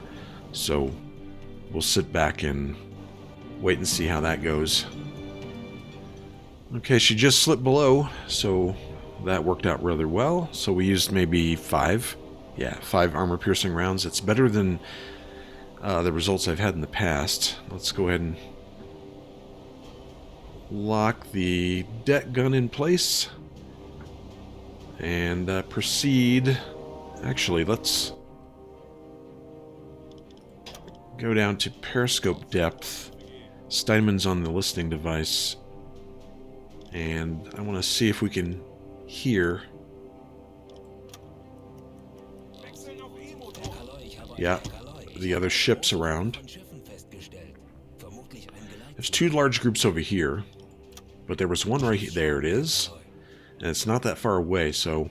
So we'll sit back and wait and see how that goes. Okay, she just slipped below, so that worked out rather well. So we used maybe 5. Yeah, 5 armor-piercing rounds. It's better than the results I've had in the past. Let's go ahead and lock the deck gun in place. And proceed. Actually, let's go down to periscope depth. Steinman's on the listening device. And I want to see if we can hear... Yeah, the other ships around. There's 2 large groups over here, but there was one right here. There it is, and it's not that far away. So,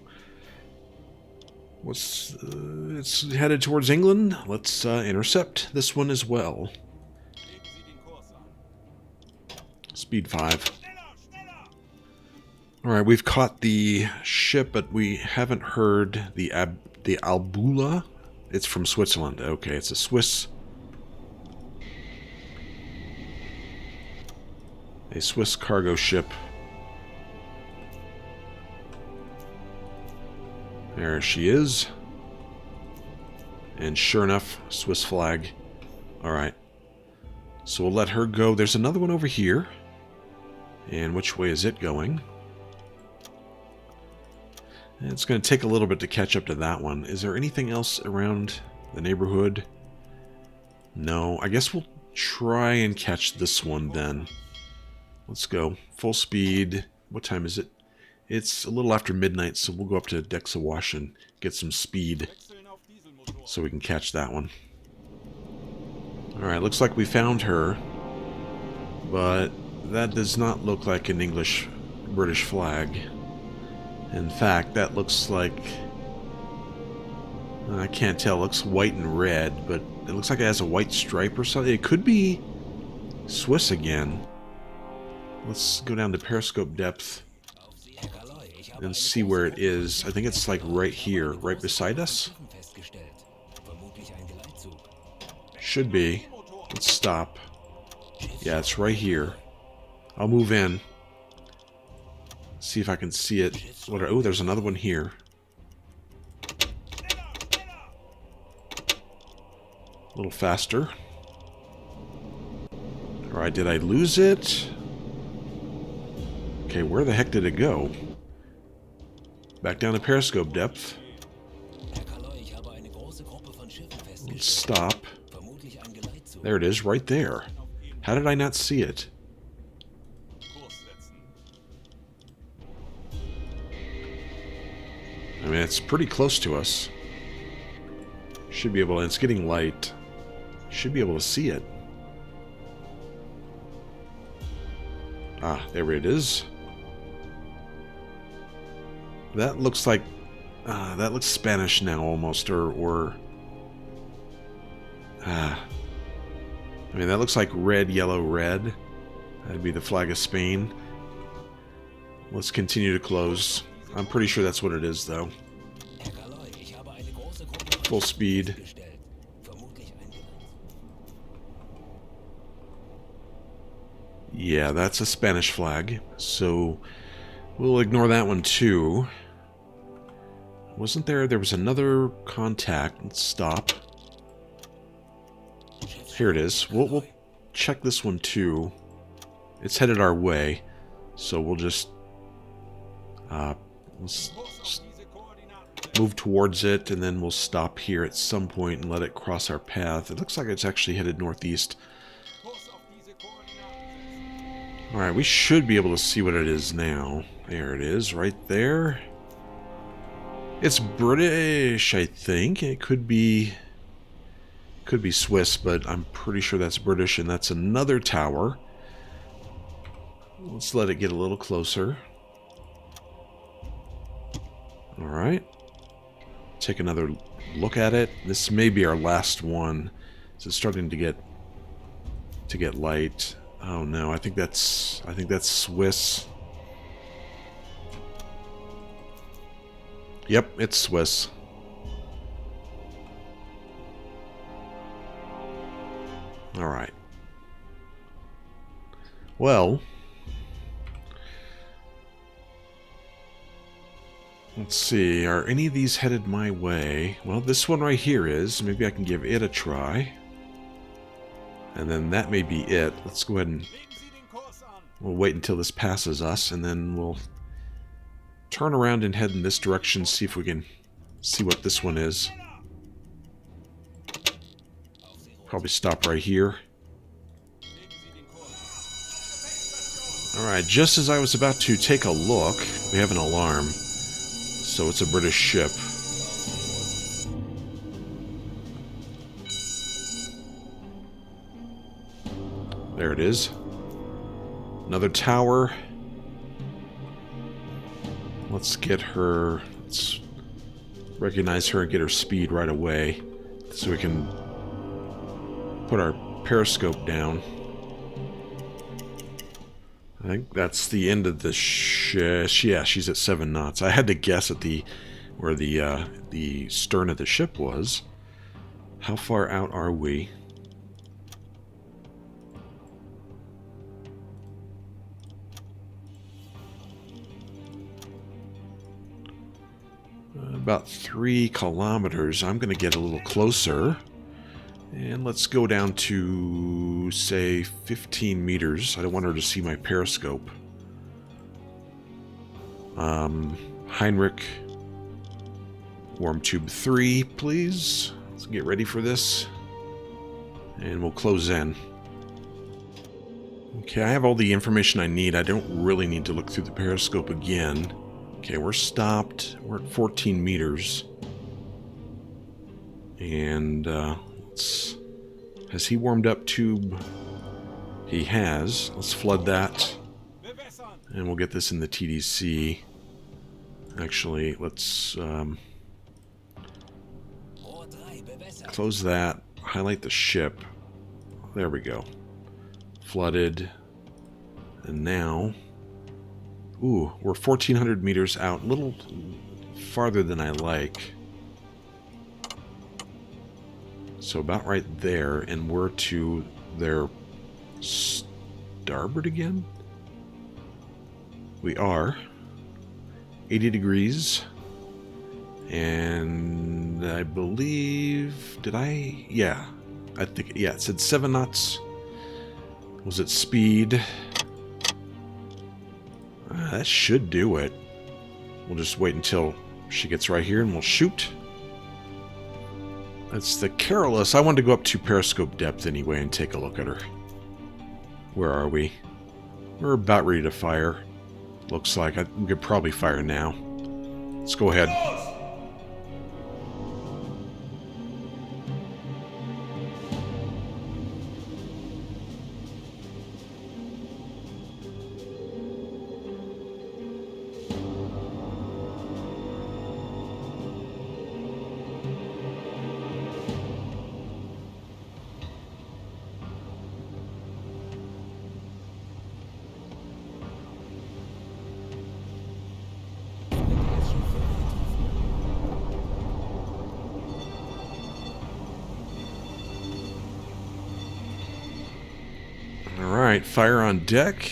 it's headed towards England. Let's intercept this one as well. Speed 5. All right, we've caught the ship, but we haven't heard the Albula. It's from Switzerland. Okay, it's a Swiss A Swiss cargo ship. There she is. And sure enough, Swiss flag. Alright. So we'll let her go. There's another one over here. And which way is it going? It's going to take a little bit to catch up to that one. Is there anything else around the neighborhood? No. I guess we'll try and catch this one then. Let's go. Full speed. What time is it? It's a little after midnight, so we'll go up to Dexawash and get some speed so we can catch that one. Alright, looks like we found her, but that does not look like an British flag. In fact, that looks like... I can't tell. It looks white and red, but it looks like it has a white stripe or something. It could be Swiss again. Let's go down to periscope depth and see where it is. I think it's like right here, right beside us. Should be. Let's stop. Yeah, it's right here. I'll move in. See if I can see it. Oh, there's another one here. A little faster. Alright, did I lose it? Okay, where the heck did it go? Back down to periscope depth. Let's stop. There it is, right there. How did I not see it? I mean, it's pretty close to us. Should be able to... It's getting light. Should be able to see it. Ah, there it is. That looks like... that looks Spanish now, almost, or... I mean, that looks like red, yellow, red. That'd be the flag of Spain. Let's continue to close. I'm pretty sure that's what it is, though. Full speed. Yeah, that's a Spanish flag, so we'll ignore that one, too. Wasn't there... There was another contact. Let's stop. Here it is. We'll check this one, too. It's headed our way, so we'll just... let's move towards it, and then we'll stop here at some point and let it cross our path. It looks like it's actually headed northeast. Alright, we should be able to see what it is now. There it is, right there. It's British, I think. It could be Swiss, but I'm pretty sure that's British, and that's another tower. Let's let it get a little closer. Alright. Take another look at it. This may be our last one. So it's starting to get light. Oh no, I think that's Swiss. Yep, it's Swiss. Alright. Well, let's see, are any of these headed my way? Well, this one right here is. Maybe I can give it a try. And then that may be it. Let's go ahead and we'll wait until this passes us, and then we'll turn around and head in this direction, see if we can see what this one is. Probably stop right here. Alright, just as I was about to take a look, we have an alarm. So it's a British ship. There it is. Another tower. Let's get her... Let's recognize her and get her speed right away, so we can put our periscope down. I think that's the end of the yeah, she's at 7 knots. I had to guess at where the stern of the ship was. How far out are we? about 3 kilometers. I'm going to get a little closer. And let's go down to, say, 15 meters. I don't want her to see my periscope. Heinrich, warm tube 3, please. Let's get ready for this. And we'll close in. Okay, I have all the information I need. I don't really need to look through the periscope again. Okay, we're stopped. We're at 14 meters. And, has he warmed up tube? He has. Let's flood that. And we'll get this in the TDC. Actually, let's close that. Highlight the ship. There we go. Flooded. And now... Ooh, we're 1,400 meters out. A little farther than I like. So about right there, and we're to their starboard again? We are. 80 degrees. And I believe... Did I? Yeah. I think... Yeah, it said 7 knots. Was it speed? That should do it. We'll just wait until she gets right here and we'll shoot. That's the Carolus. I wanted to go up to periscope depth anyway and take a look at her. Where are we? We're about ready to fire. Looks like we could probably fire now. Let's go ahead. Alright, fire on deck.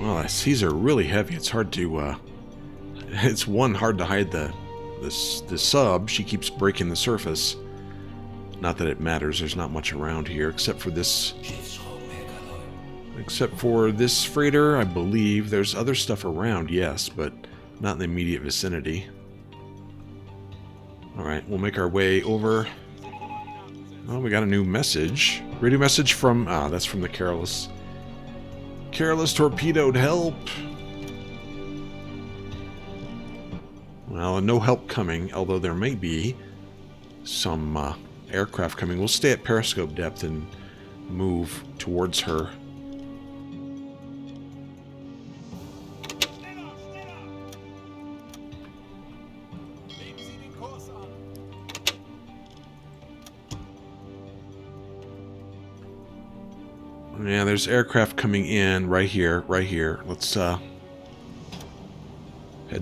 Well, these are really heavy. It's hard to, it's hard to hide the sub. She keeps breaking the surface. Not that it matters. There's not much around here except for this. Except for this freighter, I believe. There's other stuff around, yes, but not in the immediate vicinity. Alright, we'll make our way over. Oh, we got a new message. Radio message from... Ah, that's from the Carolus. Carolus torpedoed, help! Well, no help coming, although there may be some aircraft coming. We'll stay at periscope depth and move towards her. Yeah, there's aircraft coming in right here, right here. Let's head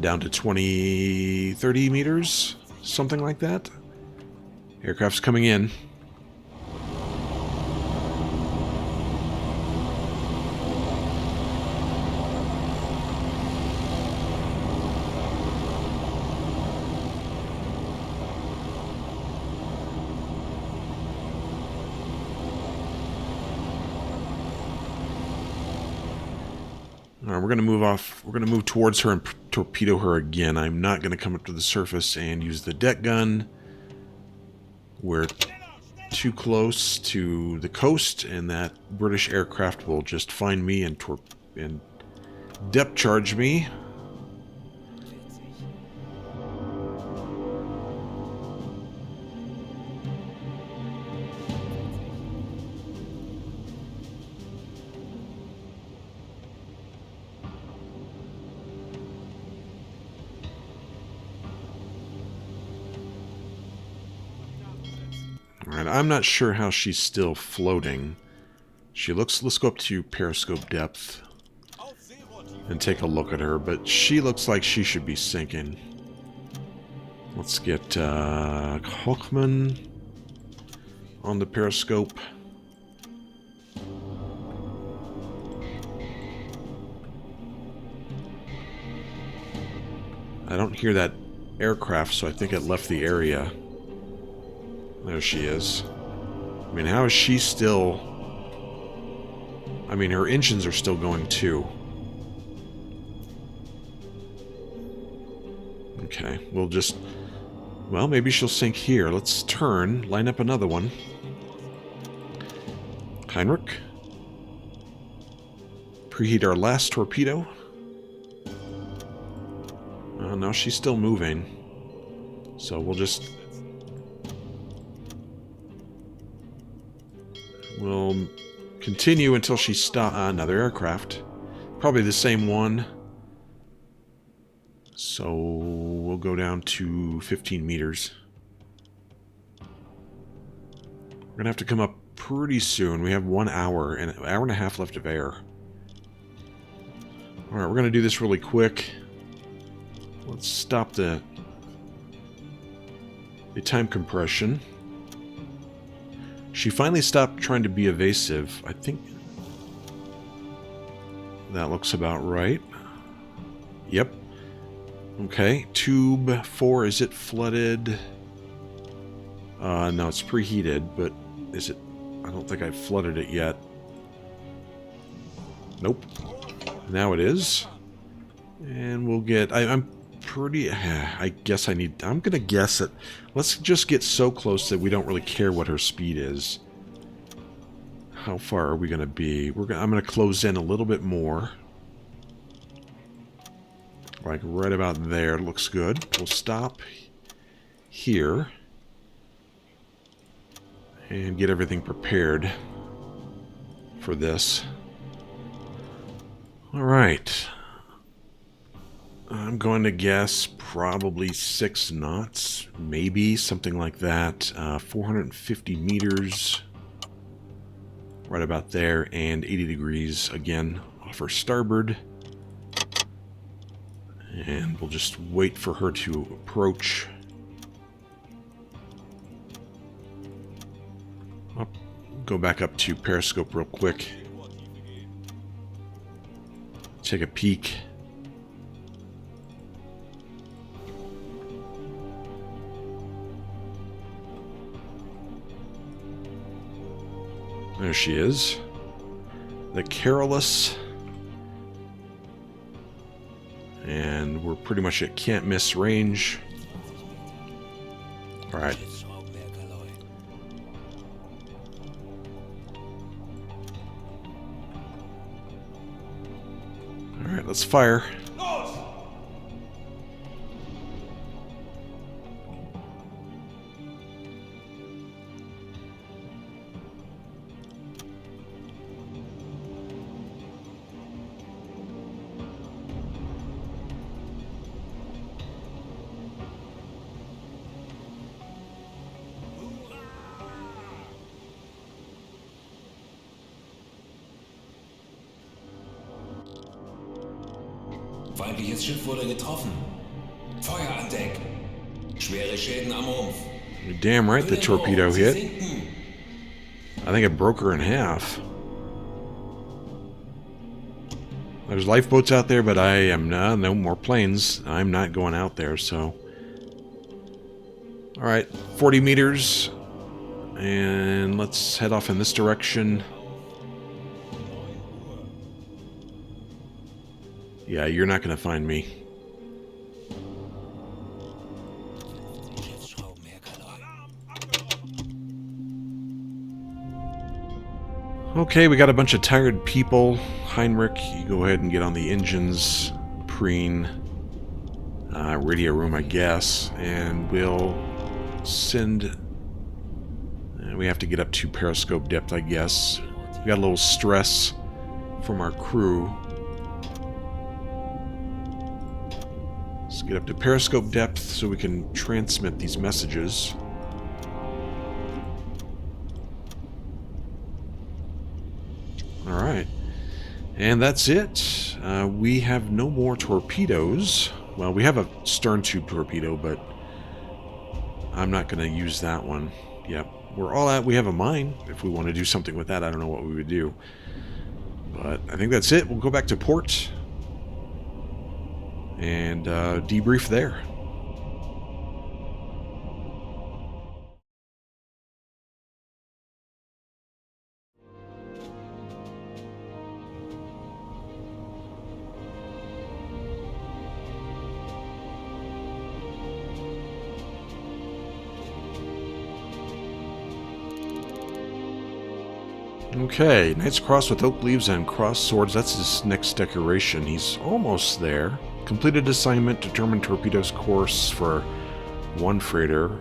down to 20, 30 meters, something like that. Aircraft's coming in. Alright, we're going to move off. We're going to move towards her and torpedo her again. I'm not going to come up to the surface and use the deck gun. We're too close to the coast, and that British aircraft will just find me and depth charge me. Alright, I'm not sure how she's still floating. She looks... Let's go up to periscope depth and take a look at her, but she looks like she should be sinking. Let's get Hochman on the periscope. I don't hear that aircraft, so I think it left the area. There she is. I mean, how is she still... I mean, her engines are still going too. Okay, we'll just... Well, maybe she'll sink here. Let's turn, line up another one. Heinrich. Preheat our last torpedo. No, she's still moving. So we'll just... We'll continue until she stops. Another aircraft. Probably the same one. So we'll go down to 15 meters. We're going to have to come up pretty soon. We have 1 hour and an hour and a half left of air. Alright, we're going to do this really quick. Let's stop the time compression. She finally stopped trying to be evasive. I think that looks about right. Yep. Okay, tube 4, is it flooded? No, it's preheated, but is it? I don't think I've flooded it yet. Nope. Now it is. And we'll get... I'm pretty... I guess I need... I'm going to guess that... Let's just get so close that we don't really care what her speed is. How far are we going to be? I'm going to close in a little bit more. Like right about there. Looks good. We'll stop here. And get everything prepared for this. Alright. I'm going to guess probably 6 knots. Maybe something like that. 450 meters. Right about there. And 80 degrees again off our starboard. And we'll just wait for her to approach. I'll go back up to periscope real quick. Take a peek. There she is. The Carolus. And we're pretty much at can't miss range. Alright. Alright, let's fire.
Feindliches Schiff wurde getroffen. Feuer an Deck. Schwere Schäden am Rumpf.
You're damn right the torpedo hit. I think it broke her in half. There's lifeboats out there, but I am not. No more planes. I'm not going out there, so. Alright, 40 meters. And let's head off in this direction. Yeah, you're not going to find me. Okay, we got a bunch of tired people. Heinrich, you go ahead and get on the engines. Preen. Radio room, I guess. And we'll send... we have to get up to periscope depth, I guess. We got a little stress from our crew. Let's get up to periscope depth so we can transmit these messages. Alright. And that's it. We have no more torpedoes. Well, we have a stern tube torpedo, but I'm not going to use that one. Yep. We're all out. We have a mine. If we want to do something with that, I don't know what we would do. But I think that's it. We'll go back to port. and debrief there. Okay, Knight's Cross with oak leaves and cross swords. That's his next decoration. He's almost there. Completed assignment, determined Torpedo's course for one freighter.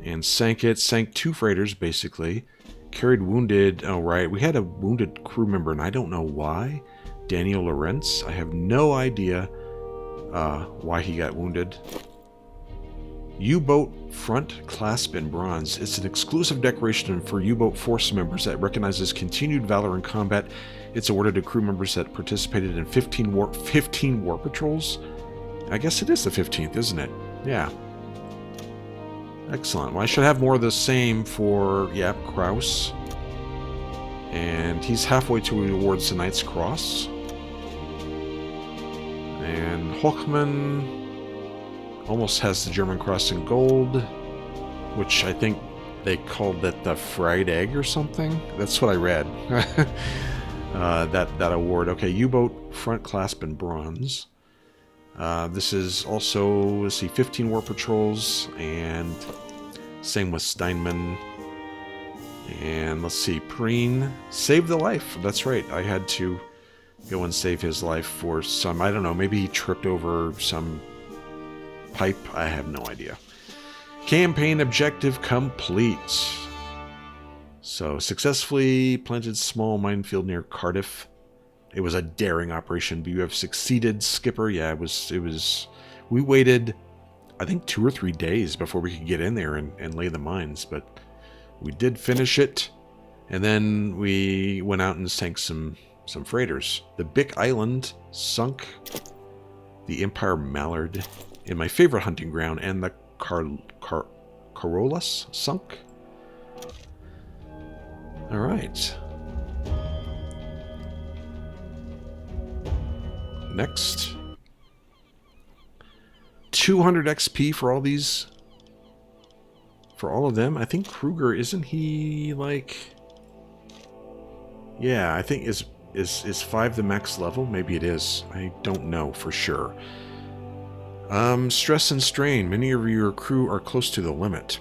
And sank it. Sank 2 freighters, basically. Carried wounded. Oh, right. We had a wounded crew member, and I don't know why. Daniel Lawrence. I have no idea why he got wounded. U-boat front clasp in bronze. It's an exclusive decoration for U-boat force members that recognizes continued valor in combat. It's awarded to crew members that participated in 15 war patrols. I guess it is the 15th, isn't it? Yeah. Excellent. Well, I should have more of the same for, yeah, Kraus. And he's halfway towards the Knight's Cross. And Hochmann almost has the German Cross in gold, which I think they called it the fried egg or something. That's what I read. that award. Okay, U-boat front clasp in bronze. This is also, let's see, 15 war patrols, and same with Steinman. And let's see, Preen saved the life. That's right. I had to go and save his life for some, I don't know, maybe he tripped over some pipe. I have no idea. Campaign objective complete. So, successfully planted small minefield near Cardiff. It was a daring operation, but you have succeeded, Skipper. Yeah, it was. We waited, I think, 2 or 3 days before we could get in there and lay the mines, but we did finish it. And then we went out and sank some freighters. The Bic Island sunk. The Empire Mallard in my favorite hunting ground, and the Carolus sunk. Alright. Next. 200 XP for all these. For all of them. I think Kruger, isn't he like... Yeah, I think is 5 the max level? Maybe it is. I don't know for sure. Stress and strain. Many of your crew are close to the limit.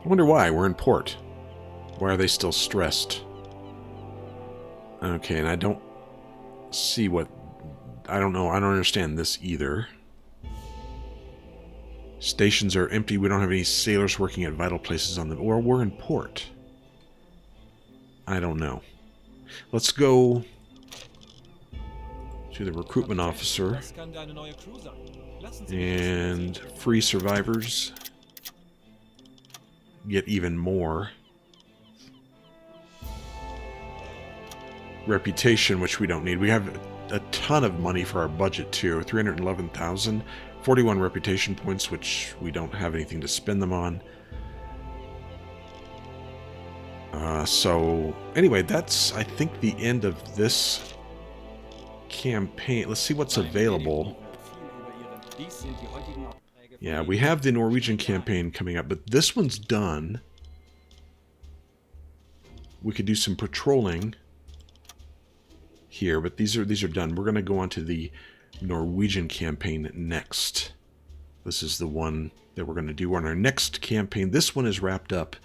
I wonder why. We're in port. Why are they still stressed? Okay, and I don't see what... I don't know. I don't understand this either. Stations are empty. We don't have any sailors working at vital places on them. Or we're in port. I don't know. Let's go to the recruitment officer and free survivors. Get even more reputation, which we don't need. We have a ton of money for our budget too. 311,000, 41 reputation points, which we don't have anything to spend them on. So anyway, that's, I think, the end of this campaign. Let's see what's available. Yeah, we have the Norwegian campaign coming up, but this one's done. We could do some patrolling here, but these are done. We're going to go on to the Norwegian campaign next. This is the one that we're going to do on our next campaign. This one is wrapped up.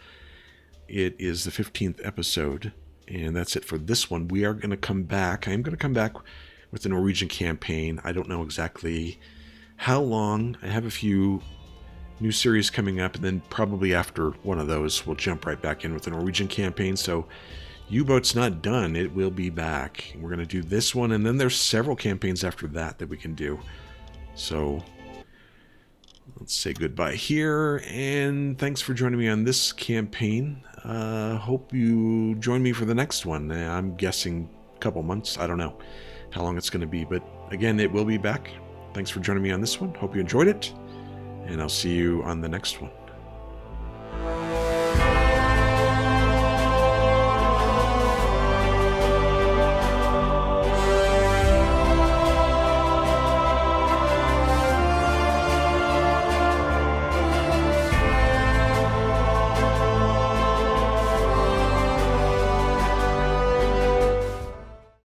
It is the 15th episode, and that's it for this one. We are going to come back. I am going to come back with the Norwegian campaign. I don't know exactly how long. I have a few new series coming up, and then probably after one of those, we'll jump right back in with the Norwegian campaign. So U-Boat's not done. It will be back. We're going to do this one, and then there's several campaigns after that we can do. So let's say goodbye here, and thanks for joining me on this campaign. Hope you join me for the next one. I'm guessing a couple months. I don't know how long it's going to be, but again, it will be back. Thanks for joining me on this one. Hope you enjoyed it, and I'll see you on the next one.